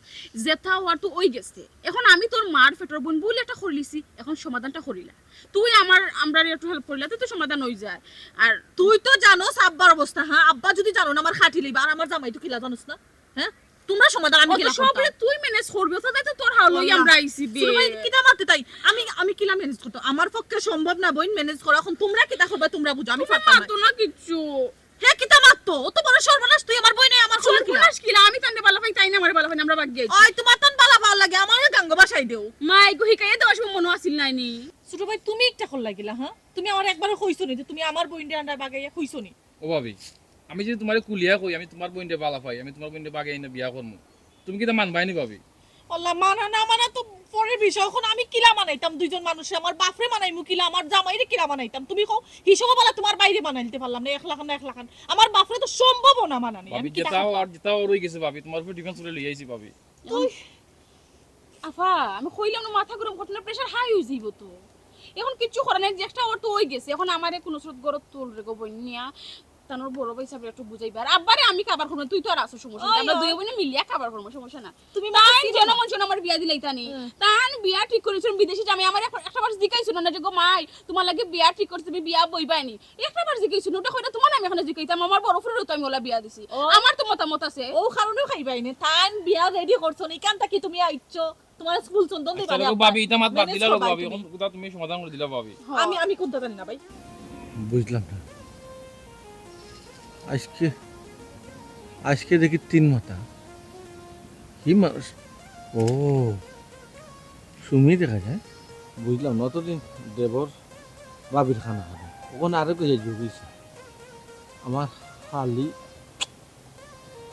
যেটা আর তো ওই গেছে এখন আমি তোর মার ফেটর বোন বলে একটা করলিছি এখন সমাধানটা করিলা তুই আমরা একটু হেল্প করিলা তুই তো সমাধান হই যায় আর তুই তো জানোস আব্বার অবস্থা হ্যাঁ আব্বা যদি জানো না আমার খাটি লইবা আর আমার জামাই তো কিলা জানোস না হ্যাঁ তোমরা সমাধান আমি কিলা সবরে তুই ম্যানেজ করবি তো তাই তো তোর হালই আমরা আইছি বে কিটা মারতে তাই আমি কিলা ম্যানেজ করতে আমার পক্ষে সম্ভব না বইন ম্যানেজ করা এখন তোমরা কিটা করবে তোমরা বুঝো আমি পারতাম না তো না কিচ্ছু হে কিটা মারতো ও তো বড় সর্বনাশ তুই আমার বই নাই আমার খবর কিলা সর্বনাশ কিলা আমি তান্ডে বালা ফাই তাই না আমারে বালা ফাই আমরা বাগ গেছি ওই তোমার তন বালা ভালো লাগে আমার গাঙ্গ বাসাই দেও মাই গো হিকাইয়া দেওয়ার সময় মনে আসিল নাইনি ছোট ভাই তুমি একটা খল লাগিলা হ্যাঁ তুমি আমার একবার কইছো নি যে তুমি আমার বইন্ডে আন্ডার বাগাইয়া কইছো নি ও ভাবি আমি যদি তোমারে কুলিয়া কই আমি তোমার বইন্ডে বালা পাই আমি তোমার বইন্ডে বাগে এনে বিয়া করমু তুমি কি তা মানবাই নি ভাবি আল্লাহ মানা না মানা তো পরের বিষয় এখন আমি কিলা মানাইতাম দুইজন মানুষে আমার বাপরে মানাইমু কিলা আমার জামাইরে কিলা মানাইতাম তুমি কও হিসাবে বলা তোমার বাইরে বানাইতে পারলাম না 1 লাখ না 1 লাখ আমার বাপরে তো সম্ভব না মানানি ভাবি যেটাও রই গেছে ভাবি তোমার উপর ডিফেন্স করে লই আইছি ভাবি আফা আমি কইলাম না মাথা গরম ঘটনা প্রেসার হাই হই যাইব তো এখন কিচ্ছু করে না চেষ্টা ওর তো হই গেছে এখন আমারে কোন স্রোত গরত তুল রে গো বইনিয়া তানোর বড় ভাই সাহেব একটু বুঝাইবা আর আব্বারে আমি খাবার করব তুই তো আর আসো সমস্যা না আমরা দুই বোনে মিলিয়া খাবার করব সমস্যা না তুমি তাই জনমন জন আমার বিয়া দিলাই তানি তান বিয়া ঠিক করেছিস বিদেশি আমি আমার একটা বার জিকাইছ না যে গো মাই তোমার লাগে বিয়া ঠিক করতে তুমি বিয়া বইবাইনি একটা বার জিকাইছ ওটা কইরা তোমার আমি এখন জিকাইতাম আমার বড় ফুরের তো আমি ওলা বিয়া দিছি আমার তো মতামত আছে ও কারণে খাইবাইনি তান বিয়া রেডি করছো নি কানটা কি তুমি আইছো তোমার স্কুল চন্দন দিবা চলো ভাবি এটা মাত বাদ দিলা ভাবি এখন কথা তুমি সমাধান করে দিলা ভাবি আমি কোনটা জানি না ভাই বুঝলাম না আজকে দেখি 3 মাথা কি মানুষ ও সুমি দেখা যায় বুঝলাম না অতদিন দেবর বাবির খানা খাবে ওখানে আরো কে জুড়িয়েছে আমার হালি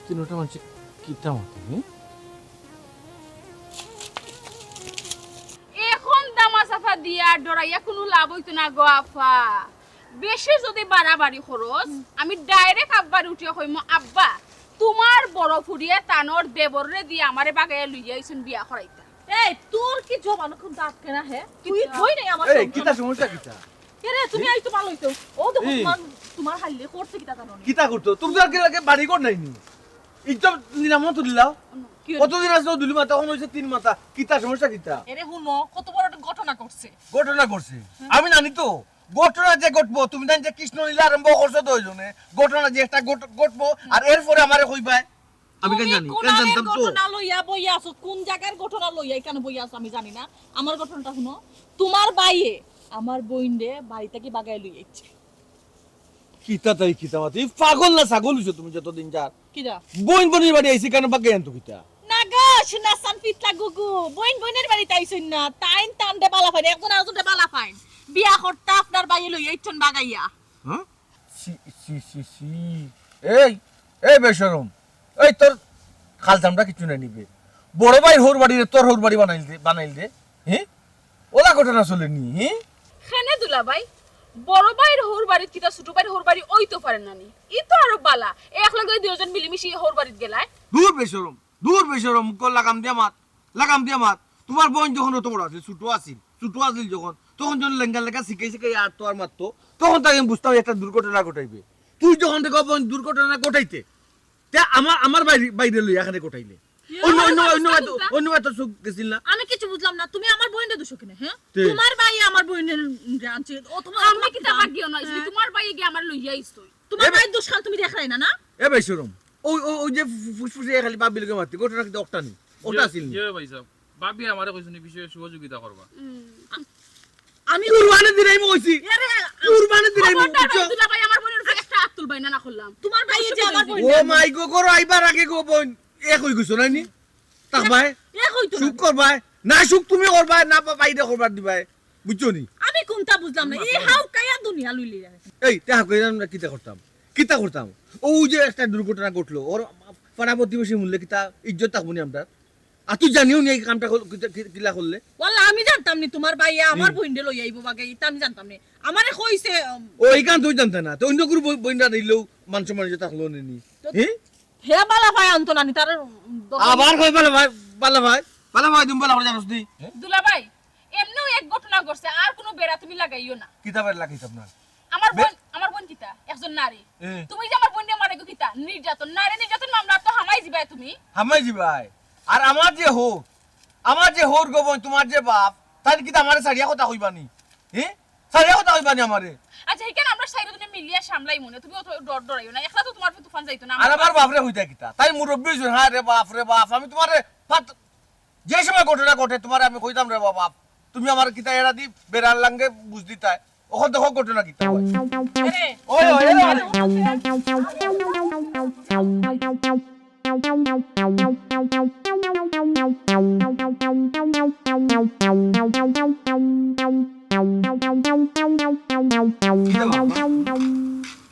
তিনটা মানুষ কিতা মতো এখন দামা সাফা দিয়া ডরাইয়া কোনো লাভ হইতো না গো আফা বেশি যদি বাড়াবাড়ি খরচ আমি ডাইরেক্ট আব্বার উঠিয়া কইম আব্বা তোমার বড় ফুড়িয়ে তানোর দেবররে দিয়ে আমারে বাগাইয়া লইয়া আইছেন বিয়া করাইতা এই তোর কি জমানো খুব দাঁতকে না হে তুই কই নাই আমার এই কিতা সমস্যা কিতা কে রে তুমি আইতো ভালো হইতো ও দেখো তোমার হাল্লে করতে কিতা জানো কিতা করতো তুমি তো আগে বাড়ি কর নাইনি ইজ্জত নিলাম তো দিলাও কতদিন আসলো দুলি মাথা এখন হইছে 3 মাথা কিতা সমস্যা কিতা এরে হুনো কত বড় একটা ঘটনা করছে ঘটনা করছে আমি জানি তো ঘটনা যে ঘটবো তুমি জানি যে কৃষ্ণ লীলা আরম্ভ করছো তো ওইজনে ঘটনা যে একটা ঘটবো আর এরপরে আমারে কইবাই আমি কেন জানি কেন জানতাম তো ঘটনা লইয়া বইয়া আছো কোন জায়গার ঘটনা লইয়া কেন বইয়া আছো আমি জানি না আমার ঘটনাটা শুনো তোমার বাইয়ে আমার বইন্ডে বাড়ি থেকে বাগায় লইয়া আইছে কিতা তাই কিতা মাতি পাগল না ছাগল হইছো তুমি যতদিন যার কিডা বইন বনির বাড়ি আইছি কেন বাগে আনতো কিতা না গো শোনা সানফিতলা গুগু বইনের বাড়িতে আইছুন না টাইম টান্ডে বালা ফাইন একজন আরেকজনকে বালা ফাইন বিয়া করতে আপনার বাইয়ে লইয়া আইছন বাগাইয়া হ্যাঁ সি সি সি সি এই বেশরম এই তোর খালতামটা কিছু না নিবে বড় ভাই হোর বাড়ি তোর হোর বাড়ি বানাইল দে হ্যাঁ ওলা ঘটনা চলে নি হ্যাঁ খেনে দুলা ভাই বড় ভাইয়ের হোর বাড়িত কিতা ছোট ভাইয়ের হোর বাড়ি ওই তো পারেন নানি ই তো আরো বালা এক লগে দুজন মিলিমিশি হোর বাড়িত গেলায় দূর বেশরম কল লাগাম দিয়া মাত তোমার বোন যখন অত বড় আছিল ছোট আছিল যখন তখন যখন লেঙ্গা শিখাই আর তো আর মারতো তখন তাকে আমি বুঝতাম একটা দুর্ঘটনা ঘটাইবে তুই যখন দেখো বোন দুর্ঘটনা ঘটাইতে তে আমার বাইরে লই এখানে ঘটাইলে অন্য এত সুখ গেছিল না আমি কিছু বুঝলাম না তুমি আমার বইনের দোষ কিনে হ্যাঁ তোমার ভাই আমার বইনের আনছে ও তোমার আমি কিতা বাগিও না তোমার ভাই গিয়ে আমার লইয়া আইছো তোমার ভাই দোষ খাল তুমি দেখাই না না এ বেশরম ওই যে ফুসফুসে খালি বাবি লগে মারতে ঘটনা কিন্তু ওটা নি ওটা আছিল জি ভাই সাহেব বাবি আমারে কইছেন এই বিষয়ে সহযোগিতা করবা আমি কুরবানি দিরাই কইছি আরে কুরবানি দিরাই দুলা ভাই আমার বোনের উপরে একটা হাত তুলবাই না করলাম তোমার ভাই যে আমার বই ও মাই গো করো আইবার আগে গো বোন এক হই গইছো নাইনি তাক ভাই এ কইতো সুখ করবাই না সুখ তুমি করবাই না বাইরে করবার দিবাই বুঝছো নি আমি কোনটা বুঝলাম না এই হাউ কায়া দুনিয়া লইলি এই তে হাক কইরাম না কিতা করতাম ও যে একটা দুর্ঘটনা ঘটলো ওর পাড়া প্রতিবেশী মূল্যে কিতা ইজ্জত থাকবনি আমরা আর তুই জানিও নি এই কামটা কিলা করলে ওয়াল্লাহ আমি জানতাম নি তোমার ভাই আমার বইন্ডে লই আইবো বাগে এটা আমি জানতাম নি আমারে কইছে ও এই কাম তুই জানতা না তো অন্য কোনো বইন্ডা দিলেও মানুষ থাকলো নি হ্যাঁ হে বালা ভাই আনতো না নি তার আবার কই বালা ভাই তুমি বালা জানোস নি দুলা ভাই এমনিও এক ঘটনা ঘটছে আর কোনো বেড়া তুমি লাগাইও না কিতাবের লাগাইছ আপনার আমার বোন কিতা একজন নারী তুমি যে আমার বোন নিয়ে মারে কিতা নির্যাতন মামলা তো হামাই দিবাই তুমি হামাই দিবাই আর আমার যে হোর গোবন তোমার যে বাপ তাই কিতা আমারে সারিয়া কথা কইবানি হ্যাঁ সারিয়া কথা কইবানি আমারে আচ্ছা এখানে আমরা সাইরে দুনে মিলিয়া সামলাই মনে তুমি অত ডরাইও না একলা তো তোমার তুফান যাইতো না আর আমার বাপরে হইতা কিতা তাই মুরব্বি হইছ হ্যাঁ রে বাপ আমি তোমারে যে সময় ঘটনা ঘটে তোমারে আমি কইতাম রে বাপ তুমি আমার কিতা এরা দি বেড়ার লাঙ্গে বুঝ দিতাই ওখন দেখো ঘটনা কিতা আরে ওই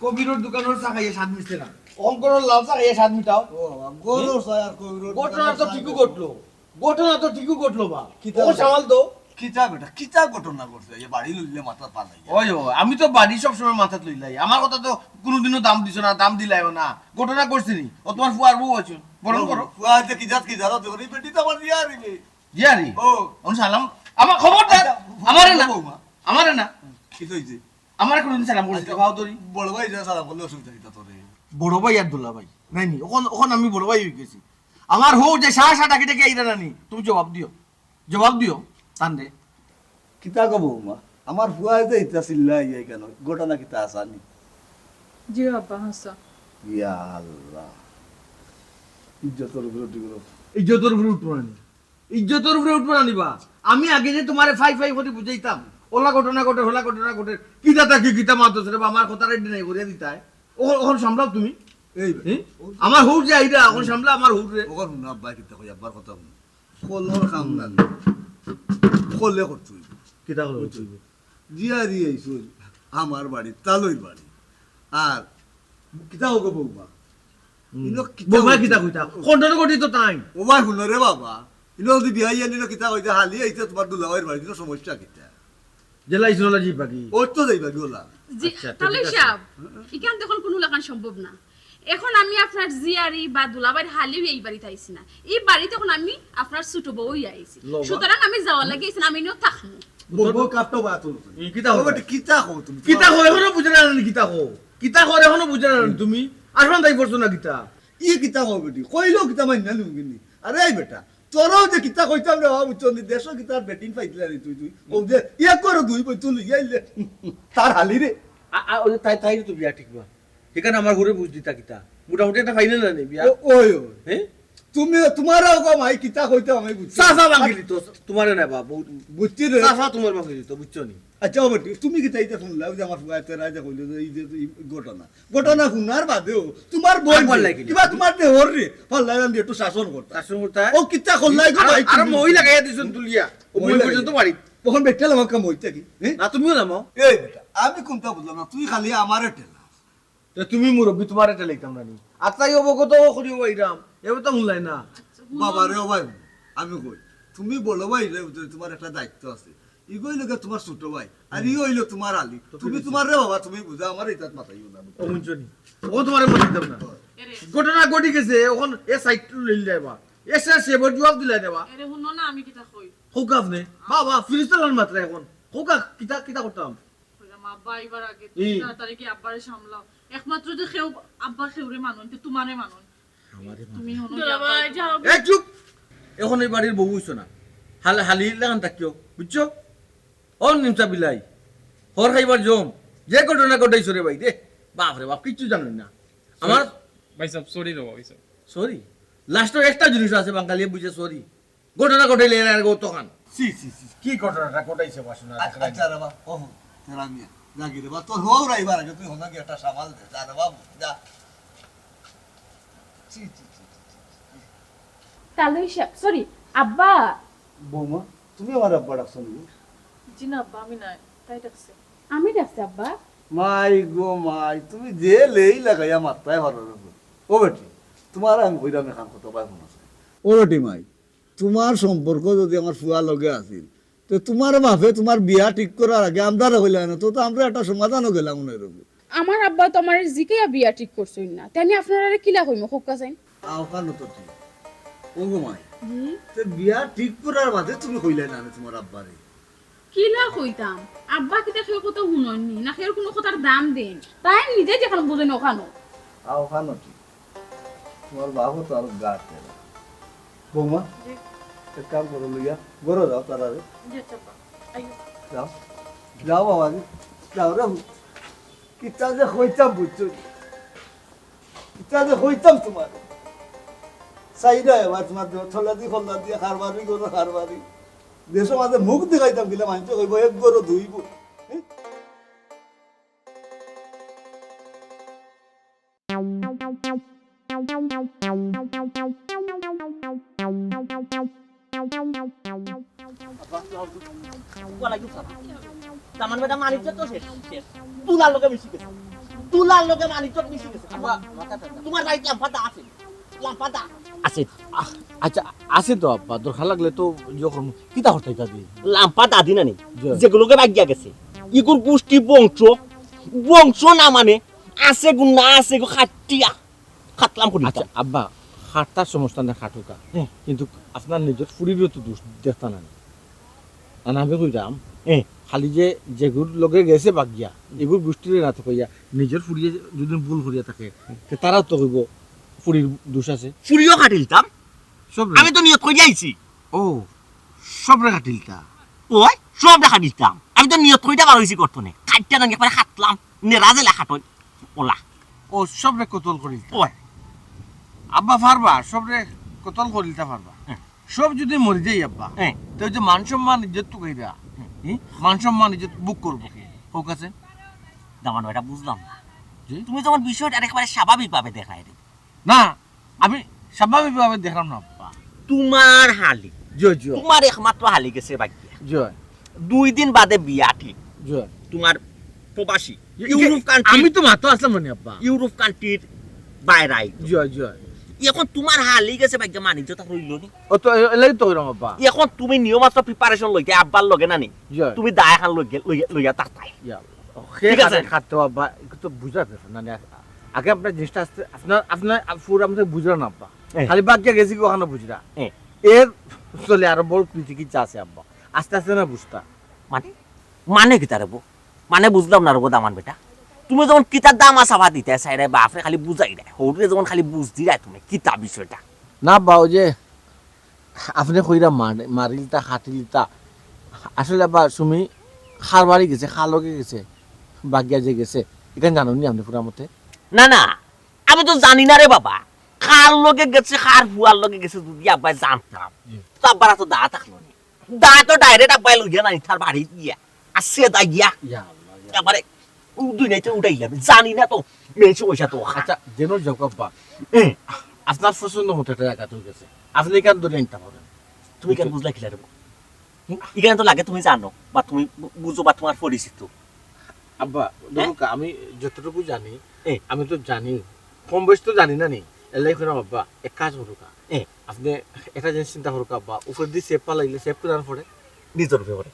কবিরর দোকানের চা খাইয়ে স্বাদ মিশতে না অঙ্করের লাল চা খাইয়ে স্বাদ মিটাও গরুর ছায়ার কবির ঘটনা তো ঠিকই ঘটলো বা ও সামাল তো কিতা ঘটনা করছে এই বাড়ি লইলে মাথা পা নাই ওই আমি তো বাড়ি সব সময় মাথাত লইলাই আমার কথা তো কোনোদিনও দাম দিছ না দাম দিলাইও না ঘটনা করছি নি ও তোমার ফুয়ার বউ আছে বরং করো ফুয়াতে কি জাত তোরি পেটি তো আমার ইয়ারি রে জিয়ারি ও আমি সালাম আমার খবরদার আমারে না কি হইছে আমার কোনদিন সালাম করিস খাও তোরি বড় ভাই যা সালাম করলে অসুবিধা কিতা তোরে বড় ভাই আর দুলা ভাই নাইনি ওখন আমি বড় ভাই হয়ে গেছি আমার হো যে সাহা ডাকি ডাকি আইরা নানি তুমি জবাব দিও তান্দে কিতা কব মা আমার ফুয়াতে ইতা চিল্লাই এই কেন ঘটনা কিতা আসানি জি আব্বা হাসা ইয়া আল্লাহ ইজ্জতের উপরে দিগুলো ইজ্জতের উপরে উঠবো না নিবা আমি আগে যে তোমারে ফাই করে বুঝাইতাম ওলা ঘটনা ঘটে কি দাতা কি কিতা মাতো রে আমার কথা রেডি নাই করে দিতাই ওখন সামলাও তুমি এই আমার হুর যে আইরা এখন সামলা আমার হুর রে ওখান শুনো আব্বা কিতা কই আব্বার কথা শুনো কলর কাম না কলে করতে কিতা হলো তুই জিয়ারি আইসুল আমার বাড়ি তালই বাড়ি আর কিতা হোক বৌমা বৌমা কিতা কইতা কন্ট্রোল করতি তো টাইম ও ভাই শুনো রে বাবা ইনো যদি বিয়াই আনিল কিতা কইতা হালি আইছে তোমার দুলাভাইয়ের বাড়ি দিনো সমস্যা কিতা জেলাই শুনলা জি বাকি ও তো যাইবা গোলা জি তাহলে সাহেব ইখান তখন কোনো লাগান সম্ভব না এখন আমি আপনার জিয়ারি বা দুলাবাইর হালিও এই বাড়িতে আইছি না এই বাড়িতে এখন আমি আপনার ছোট বউই আইছি সুতরাং আমি যাওয়া লাগে আইছি আমি নিও থাকমু বউ কাপটা বাত কিতা হো কিতা হো তুমি কিতা হো এখনো বুঝে না কিতা হো কিতা হো এখনো বুঝে না তুমি আসমান তাই পড়ছো না কিতা ই কিতা হো বেটি কইলো কিতা মাইন না লুগিনি আরে এই বেটা তোরাও যে কিতা কইতাম রে বাবু চন্দি দেশ কিতা বেটিং পাইতলা রে তুই ও যে ইয়া করো দুই বই তুই ইয়াইলে তার হালি রে তাই তাই তো বিয়া ঠিক না এখানে আমার ঘরে বুঝ দিতা কিতা মোটামুটি একটা ফাইনাল না নে বিয়া ওই হ্যাঁ তুমি তোমারও গো মাই কিতা কইতাম আমি বুঝছি সাসা বাঙ্গিলি তো তোমারে না বাবু বুঝছি রে সাসা তোমার বাঙ্গিলি তো বুঝছো নি আচ্ছা বেটি তুমি কিতা ইতা শুনলা ওই যে আমার ফুয়া তেরা যে কইলো যে এই যে ঘটনা শুনার বাদেও তোমার বই কিবা তোমার দেহর রে পাল্লাইলাম যে একটু শাসন করতা শাসন করতা ও কিতা করলাই গো ভাই আর মই লাগাইয়া দিছন তুলিয়া ও মই পর্যন্ত বাড়ি তখন বেটাল আমার কাম হইতা কি না তুমিও নামো এই বেটা আমি কোনটা বুঝলাম না তুই খালি আমারে টেলা তো তুমি মুরব্বি তোমার এটা লিখতাম না নি আত্মাই অবগত করিও বাইরাম এও তো হুনলাই না বাবা রে ভাই আমি কই তুমি বলো ভাই রে তোমার একটা দায়িত্ব আছে ইগোই লগে তোমার ছোট ভাই আর ই হইলো তোমার আলী তুমি তোমার রে বাবা তুমি বুঝা আমার ইতাত মাথাইও না ও হুনছনি ও তোমারে মারিতাম না ঘটনা ঘটি গেছে এখন এ সাইড লইল যাইবা এসে সেবর জবাব দিলাই দেবা আরে শুনো না আমি কিতা কই হোকা আপনি বাবা ফিরিস্তালান মাত্রা এখন হোকা কিতা কিতা করতাম কইলাম আব্বা এবার আগে তাড়াতাড়ি কি আব্বারে সামলাও একমাত্র যে খেউ আব্বা খেউরে মানুন তে তোমারে মানুন তুমি হনো দুলাভাই যাও এ চুপ এখন এই বাড়ির বউ হইছো না হালি লাগান তাকিও বুঝছো ও নিমসা বিলাই হর খাইবার জম যে ঘটনা ঘটাইছো রে ভাই রে বাপ রে বাপ কিচ্ছু জানেন না আমার ভাই সাহেব সরি রে ভাই সাহেব সরি লাস্ট একটা জিনিস আছে বাঙালি বুঝে সরি ঘটনা ঘটাইলে এর আগে তখন সি সি সি কি ঘটনাটা ঘটাইছে বাসনা আচ্ছা রে বাবা ও তেরা মিয়া জাগি রে বাবা তোর হও রাইবার আগে তুই হনা কি একটা সামাল দে যা রে বাবু যা সি সি তাহলে সরি আব্বা বৌমা তুমি আমার আব্বা ডাকছো নি জি না আব্বা আমি নাই তাই ডাকছে আমি ডাকছি আব্বা মাই গো মাই তুমি যে লেই লাগাইয়া মাত্রায় ভালো ও বেটি তোমার আমি কইরাম এখান কত পাই মনে আছে ও বেটি মাই তোমার সম্পর্ক যদি আমার ফুয়া লগে আছিল তো তোমার বাপে তোমার বিয়া ঠিক করার আগে আমদার হইল না তো আমরা একটা সমাধানও গেলাম মনে রব আমার আব্বা তো আমার জিকেয়া বিয়া ঠিক করছই না তানি আপনারা কিলা কইমু খোকা যাইন আওকান তো ঠিক ও গো মাই তো বিয়া ঠিক করার বাদে তুমি কইলে না তোমার আব্বারে কিলা কইতাম আব্বা কিতা খেয়ে কত শুননি না খেয়ে কোনো কথার দাম দেন তাই নিজে যখন বুঝেন ওখানো আওকান ঠিক তোমার বাবু তো আর গাতে বৌমা এক কাম করো লইয়া গরো যাও তারারে যাও যাও বাবা যাও রে কিতা যে হইতাম বুঝছো কিতা যে হইতাম তোমার সাইডা এবার তোমার থলা দি খোলা দিয়ে খারবারি গরো খারবারি দেশের মাঝে মুখ দেখাইতাম গেলে মানুষ কইব এক গরো ধুইব তামান বেটা মানিজ্য তো শেষ তুলার লোকে মিশি গেছে তুলার লোকে মানিজ্য মিশি গেছে তোমার বাড়িতে লাম্পাটা আছে লাম্পাটা আছে আচ্ছা আছে তো আব্বা দরকার লাগলে তো যখন কিতা হরতাই তা দি লাম্পাটা দিন না যেগুলোকে বাগিয়া গেছে ইগুর গোষ্ঠী বংশ না মানে আছে গুণ না আছে গো খাটিয়া খাতলাম করি আচ্ছা আব্বা খাটতার সমস্যা না খাটুকা কিন্তু আপনার নিজের ফুরিরও তো দোষ দেখতা না আর আমি কইরাম খালি যে যেগুর লগে গেছে বাগিয়া এগুর গোষ্ঠীর না তো কইয়া নিজের ফুরিয়ে যদি ভুল করিয়া থাকে তারাও তো কইব ফুরির দোষ আছে ফুরিও কাটিলতাম সব আমি তো নিয়ত করি আইছি ও সব রে কাটিলতা ওই সব দেখা দিতাম আমি তো নিয়ত করিটা বার হইছি করতো না খাইটা নাকি পরে খাতলাম নেরাজে লেখা তো ওলা ও সব রে কতল করিলতা ওই আব্বা পারবা সব রে কতল করিলতা পারবা সব যদি মরি যাই আব্বা তো যে মান সম্মান ইজ্জত তো কইরা মান সম্মান ইজ্জত বুক করবো হোক আছে দামান বেটা বুঝলাম না তুমি যখন বিষয়টা একেবারে স্বাভাবিকভাবে দেখাই দেবে না আমি স্বাভাবিকভাবে দেখলাম না আব্বা। তোমার হালি জয় জয় তোমার একমাত্র হালি গেছে বাকিয়া জয় 2 দিন বাদে বিয়া ঠিক জয় তোমার প্রবাসী ইউরোপ কান্ট্রি আমি তো মাত্র আসলাম না আব্বা। ইউরোপ কান্ট্রির বাইরে জয় জয় এখন তোমার হালি গেছে বাকিয়া মানিজ্যতা রইল নি ও তো এলাই তো কইরাম আব্বা। এখন তুমি নিয়মাত্র প্রিপারেশন লইতে আব্বার লগে নানি জয় তুমি দায় খান লইয়া তাতাই ইয়া ঠিক আছে। খাতে আব্বা একটু তো বুঝার ব্যাপার না আগে আপনার জিনিসটা আসতে আপনার পুরো আমাদের বুঝলো না আব্বা। খালি বাকিয়া গেছি কি ওখানে বুঝরা এর চলে আরো বড় চিকিৎসা আছে আব্বা। আস্তে আস্তে না বুঝতা মানে মানে কি তারে মানে বুঝলাম না রবো দামান বেটা তুমি যখন কিতার দাম আসাবা দিতে চাইরে বাপরে খালি বুঝাই দেয় হৌরে যখন খালি বুঝ দিলাই তুমি কিতা বিষয়টা না আব্বা ওই যে আপনি কইরা মারিলতা হাতিলতা আসলে আব্বা সুমি খার বাড়ি গেছে খালকে গেছে বাগিয়া যে গেছে এখানে জানো নি আপনি পুরা মতে? না না আমি তো জানি না রে বাবা খার লগে গেছে খার হুয়ার লগে গেছে যদি আব্বাই জানতাম তো আব্বার তো দা থাকলো নি দা তো ডাইরেক্ট আব্বাই লইয়া নাই তার বাড়ি গিয়া আর সে দা গিয়া এবারে দুই নাইতে উঠাইলাম জানি না তো মেয়েছে ওইসা তো আচ্ছা যেন যাও আব্বা আপনার পছন্দ মতো একটা জায়গা তো গেছে আপনি এখান ধরে নিতে পারেন। তুমি কেন বুঝলা কিলা রে এখানে তো লাগে তুমি জানো বা তুমি বুঝো বা তোমার পরিচিত আব্বা দেখো আমি যতটুকু জানি আমি তো জানি কম বয়স তো জানি না নি এলাই করে আব্বা এক কাজ করুকা আপনি একটা জিনিস চিন্তা করুকা আব্বা উপর দিয়ে সেপ পালাইলে সেপ করে পড়ে নিজের উপরে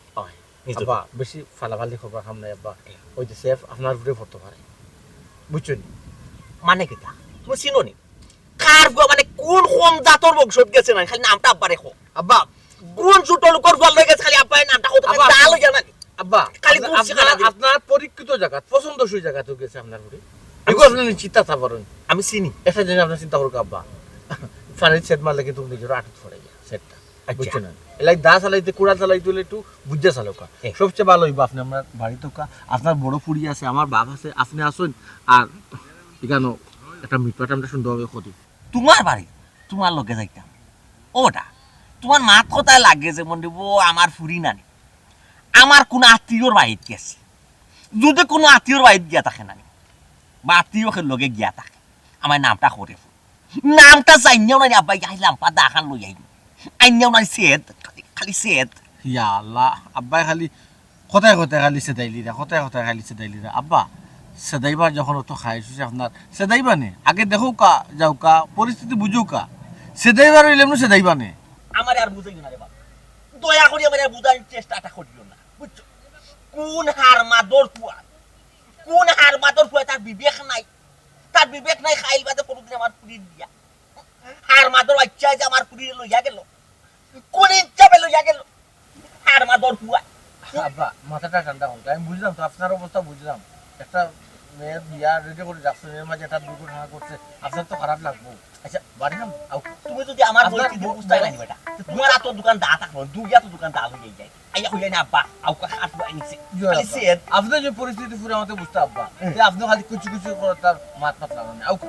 আব্বা বেশি ফালাফালি খবর সামনে আব্বা ওই যে সেফ আপনার উপরে পড়তে পারে বুঝছেন মানে কিটা তুমি চিনো নি কার গো মানে কোন কম জাতর বংশত গেছে না খালি নামটা আব্বা রেখো আব্বা কোন ছোট লোকের গোল হয়ে গেছে খালি আব্বাই নামটা কত আব্বা, ডাল হয়ে জানা আব্বা খালি আপনার পরীক্ষিত জায়গা পছন্দসই জায়গা তো গেছে আপনার উপরে এগুলো আপনি চিন্তা তা পারেন আমি চিনি একটা জিনিস আপনার চিন্তা করুক আব্বা ফানির সেট মারলে কিন্তু নিজের আটক পড়ে যায় সেটটা বুঝছেন না এলাই দা চালাইতে কুড়া চালাইতে হলে একটু বুঝে চালকা সবচেয়ে ভালো হইব আপনি আমার বাড়িতে আপনার বড় পুরি আছে আমার বাপ আছে আপনি আসুন আর এখানে একটা মিটপাটা আমরা সুন্দরভাবে করি তোমার বাড়ি তোমার লগে যাইতাম ওটা তোমার মাত কথায় লাগে যে মন দিব আমার ফুরি নানি আমার কোন আত্মীয়র বাড়িতে গেছে যদি কোনো আত্মীয়র বাড়িতে গিয়া থাকে নানি বা আত্মীয়কে লগে গিয়া থাকে আমার নামটা করে নামটা চাইনিয়াও নানি আব্বাই আইলাম পা দাখান লই আইনি আইনিয়াও নানি সেদ খালি সেদ ইয়া আল্লাহ আব্বাই খালি কথায় কথায় খালি সেদাইলিরা কথায় কথায় খালি সেদাইলিরা আব্বা সেদাইবার যখন অত খাইছে আপনার সেদাইবা নে আগে দেখো কা যাও কা পরিস্থিতি বুঝো কা সেদাইবার হইলে এমনি সেদাইবা নে আমার আর বুঝাইও না রে বাবা দয়া করে আমার আর বুঝার চেষ্টাটা করিও না বুঝছো কোন হার মাদর পুয়া তার বিবেক নাই খাইল বাদে কোনদিন আমার পুরি দিয়া হার মাদর বাচ্চা যে আমার পুরি লইয়া গেল কোন ইচ্ছা লইয়া গেল হার মাদর পুয়া আব্বা মাথাটা ঠান্ডা হোক আমি বুঝলাম তো আপনার অবস্থা বুঝলাম একটা মেয়ের বিয়া রেডি করে যাচ্ছে এর মাঝে একটা দুর্ঘটনা করছে আপনার তো খারাপ লাগবো আচ্ছা বাড়ি নাম তুমি যদি আমার পরিস্থিতি বুঝতে নাই বেটা তোমার এত দোকান দা থাকলো দুইয়া তো দোকান দা হয়ে যায় আইয়া হইয়া না আব্বা আউকা হাত লই আইছে খালি সেদ আপনি যে পরিস্থিতি পুরো আমাদের বুঝতে আব্বা যে আপনি খালি কিছু কিছু করে তার মাত মাত লাগানো আউকা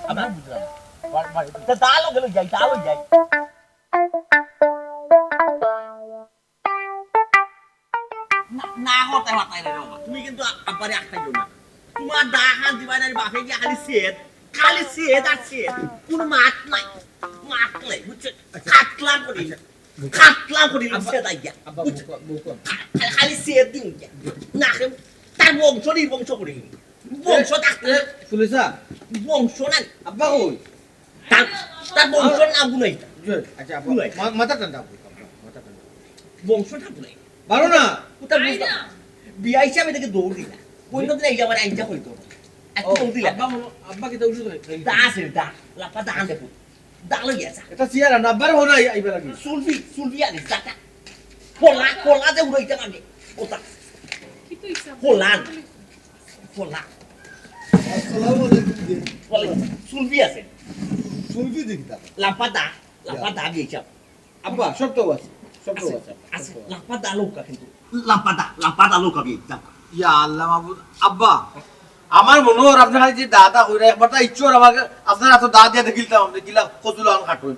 আমি বুঝলাম বাড়ি দা লগে যাই না হতে মাতাই রে বাবা তুমি কিন্তু আব্বারে আটকাইও না তোমার দা হাত দিবা না বাপে গিয়া খালি সেদ আর সেদ কোনো মাত নাই বুঝছো খাটলা করি সেদ আইয়া খালি সেদ দিন না তার বংশ করি বংশ থাকতে শুনেছা বংশ না আব্বা কই তার বংশর নাম গুলাই আচ্ছা আব্বা মাথা ঠান্ডা বংশটা গুলাই পারো না কোথা বুঝলাম বিয়া হিসাবে দেখে দৌড় দিলা কোনদিন এই আমার আইনটা হইতো এত দৌড় দিলা আব্বা কি দৌড় দিলে দা আছে দা লাপা দা আনতে কো দা লই গেছে এটা সিয়ারা না আব্বার হনা আইবা লাগি সুলফি আনি জাতা কোলা যে উড়াইতে লাগে ওটা কি কইছ কোলা আসসালামু আলাইকুম জি সুলফি আছে শুনবি দেখি তা লাপা দা গেছে আব্বা সব তো আছে আছে লাপা দা লোকা কিন্তু লাপা দা লোকা বিয়ে ইয়া আল্লাহ মাহবুব আব্বা আমার মনে হয় আপনার খালি যে দাদা হইরা একবারটা ইচ্ছর আমাকে আপনার এত দা দিয়ে দেখিলাম আপনি গিলা কচুল আন কাটুন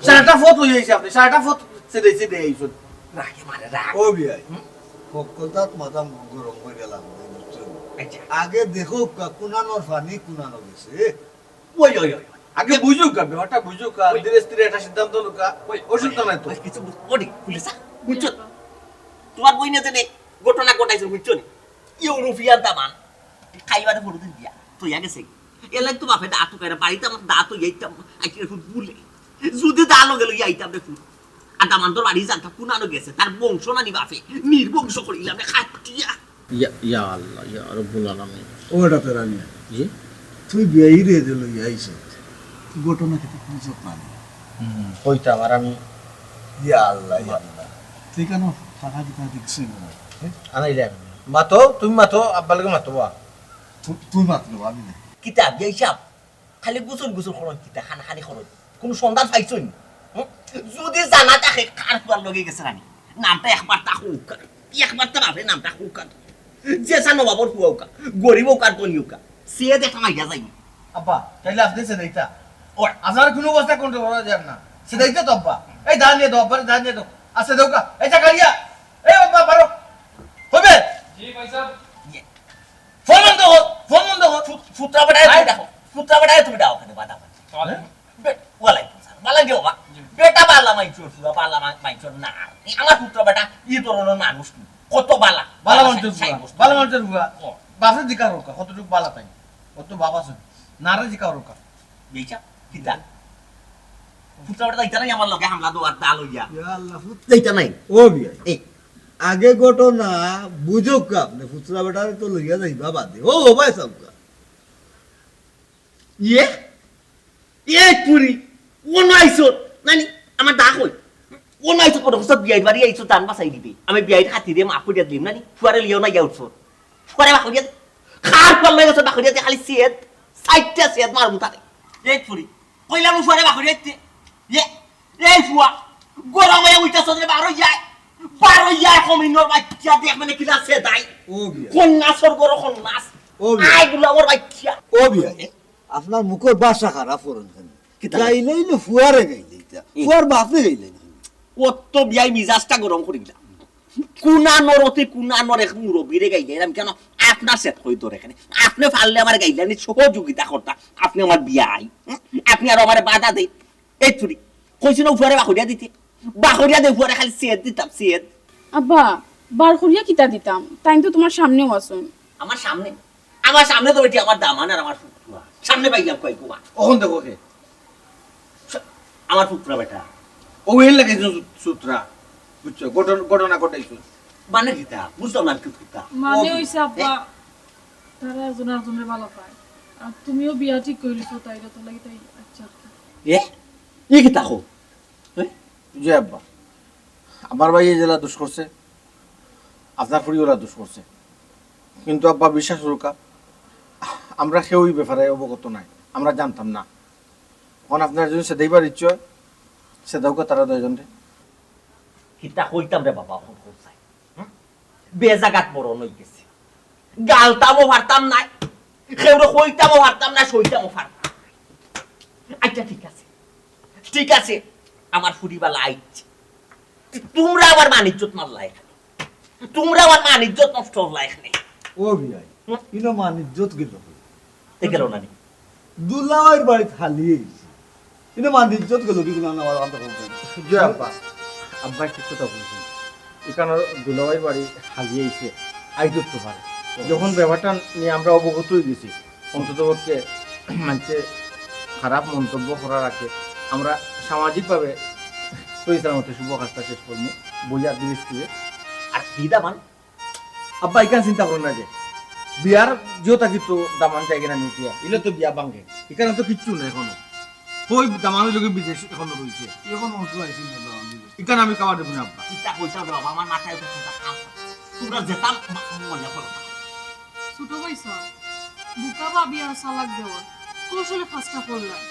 সারাটা ফত হই যাইছে আপনি সারাটা ফত সে আইছুন রাখে মারে রাখ ও বিয়াই কলকাতা মাথা গরম হয়ে গেলাম আচ্ছা আগে দেখো কুনানোর ফানি কুনানো গেছে ওই ওই ওই আগে বুঝুক ব্যাপারটা বুঝুক ধীরে স্থিরে একটা সিদ্ধান্ত লুকা ওষুধ তো নাই তো ওই কিছু ওডি পুলিশা বুঝছো তোমার বই না জানে ঘটনা ঘটাইছো বুঝছো নি ইউরোপিয়ান দামান খাইবারে ফটো দিন দিয়া তো ইয়া গেছে এলাই তো বাপে দাঁত কাইরা বাড়িতে আমার দাঁত এইতাম আইকে ফুট বুলে যদি দালো গেল আইতাম রে ফুট আর দামান তোর বাড়ি জানতা কুনানো গেছে তার বংশ না নি বাপে নির্বংশ করিলাম রে খাটিয়া ইয়া আল্লাহ ইয়া রব্বুল আলামিন ওটা তেরা মিয়া জি তুই বিয়াই রে দিল আইছ ঘটনা কি তুই বুঝত না কইতাম আর আমি ইয়া আল্লাহ তুই কেন ফাঁকা দিকা দেখছিস আনাইলাম মাতো তুমি মাতো আব্বা লাগে মাতো বা তুই মাত্র আমি না কিতাব হিসাব খালি গুছল গুছল খরচ কিতা খানা খানি খরচ কোন সন্ধান পাইছো নি যদি জানা তাকে কার কুয়ার লগে গেছে রানি নামটা একবার তা হুকা একবার তা বাপরে নামটা হুকা যে সানো বাবর হুকা গরিব কার তো নিউকা সে দেখা মাইয়া যাই আব্বা তাইলে আপনি সেদাইতা ও আজার কোনো অবস্থা কন্ট্রোল করা যায় না সেদাইতা তো আব্বা এই ধান নিয়ে দাও আব্বা ধান নিয়ে দাও আছে দাও কা এই টাকারিয়া এই আব্বা পারো হবে জি ভাই সাহেব ফোন বন্ধ কর ফুটরা বড়ায় তুমি দেখো ফুটরা বড়ায় তুমি দাও কেন বাদা ওয়ালাই বালা দিও বা বেটা বালা মাইছো সুরা বালা মাইছো না আমার ফুটরা বেটা ই ধরনের মানুষ কত বালা বালা মঞ্চের বুয়া বাপরে দিকা রোকা কতটুক বালা তাই কত বাপ আছে নারে দিকা রোকা বেচা কিতা ফুটরা বেটা দাইতা নাই আমার লগে হামলা দোয়ার দাল হইয়া ইয়া আল্লাহ দাইতা নাই ও বিয়া এই আগে ঘটনা বুঝুক আপনি ফুচরা বেটারে তো লইয়া যাইবা বাদে ও ভাই সব ইয়ে এ পুরি ও নাইছো নানি আমার দা কই ও নাইছো কোন সব বিয়াই বাড়ি আইছো দান বাসাই দিবি আমি বিয়াই খাতি দিয়ে মাফ করিয়া দিম নানি ফুয়ারে লিও না যাউছো ফুয়ারে বাক করিয়া খার পর লই গেছো বাক করিয়া খালি সিয়েত সাইটটা সিয়েত মারমু তারে এ পুরি কইলাম ফুয়ারে বাক করিয়া এ এ ফুয়া গরমে উইটা সদরে বারো যায় কমিনর বাচ্চা দেখ মানে কিলা সে দাই ও বিয়া কন্যাসর গরো কন্যাস ও বিয়া আইগুলা ওর বাচ্চা ও বিয়া আপনার মুখের ভাষা খারাপ করুন গাইলেই না ফুয়ারে গাইলে ফুয়ার বাপে গাইলে কত বিয়াই মিজাজটা গরম করে দিলাম কুনা নরতে কুনা নরে মুরব্বীরে গাইলে আমি কেন আপনার সেট হই ধরে এখানে আপনি ফাললে আমার গাইলে আমি সহযোগিতা করতা আপনি আমার বিয়াই আপনি আর আমার বাধা দেই এই চুরি কইছিল উপরে বাখরিয়া দিতে বাখরিয়া দে উপরে খালি সেট দিতাম সেট আব্বা বার করিয়া কিতা দিতাম তাই তো তোমার সামনেও আসুন আমার সামনে তো এটি আমার দামান আর আমার ফুটুয়া সামনে পাইলাম কই কুয়া ওখান দেখো কে আমার ফুটুয়া বেটা ও এর লাগে সূত্রা বুঝছো ঘটনা ঘটাইছো মানে কিতা বুঝতাম না কিতা মানে হইছে আব্বা তারা একজনের ভালো পায় আর তুমিও বিয়া ঠিক কইলিছো তাইরা তো লাগি তাই আচ্ছা এ ই কিতা কো জি আব্বা আমার ভাই এই জেলা দোষ করছে আপনার ফুড়িওরা দোষ করছে কিন্তু আব্বা বিশ্বাস রোকা আমরা কেউই ব্যাপারে অবগত নাই আমরা জানতাম না এখন আপনার যদি সেদাইবার ইচ্ছে হয় সেদাউকে তারা দুজনরে কিতা কইতাম রে বাবা ফোন করছাই বেজাগাত বড় নই গেছে গালতামও পারতাম না কেউরে কইতামও পারতাম না সইতামও পারতাম আচ্ছা ঠিক আছে আমার ফুরিবালা আইছে তোমরা আমার মানিজ্জত মারলা এখানে তোমরা আমার মানিজ্জত নষ্ট হলা এখানে ও বিয়া ইনো মান ইজ্জত গেল এ গেল না নি দুলাওয়ের বাড়ি হালিয়ে গেছে ইনো মান ইজ্জত গেল কি না আমার আন্দাজ করতে জি আব্বা আব্বা ঠিক কথা বলছেন এখানে দুলাভাই বাড়ি হারিয়ে আইছে আইজত তো পারে যখন ব্যাপারটা নিয়ে আমরা অবগত হয়ে গেছি অন্ততপক্ষে মানুষে খারাপ মন্তব্য করার আগে আমরা সামাজিকভাবে পরিচালনা মতো শুভ কাজটা শেষ করবো বইয়ার জিনিস থেকে আর কি দামান আব্বা এখানে চিন্তা করেন না যে বিয়ার জিও থাকি তো দামান জায়গা না নিউটিয়া এলে তো বিয়া ভাঙে এখানে তো কিচ্ছু না এখনো কই দামানের লোকের বিদেশ এখনো রয়েছে এখন উঠু আইছিল না এখানে আমি খাবার দেবো না আব্বা কিতা কইতাম রে বাবা আমার মাথায় তো চিন্তা কাজ তোমরা যেতাম মনে করো ছোট ভাই বুকা ভাবি আর সালাক দেওয়ার কৌশলে কাজটা করলাম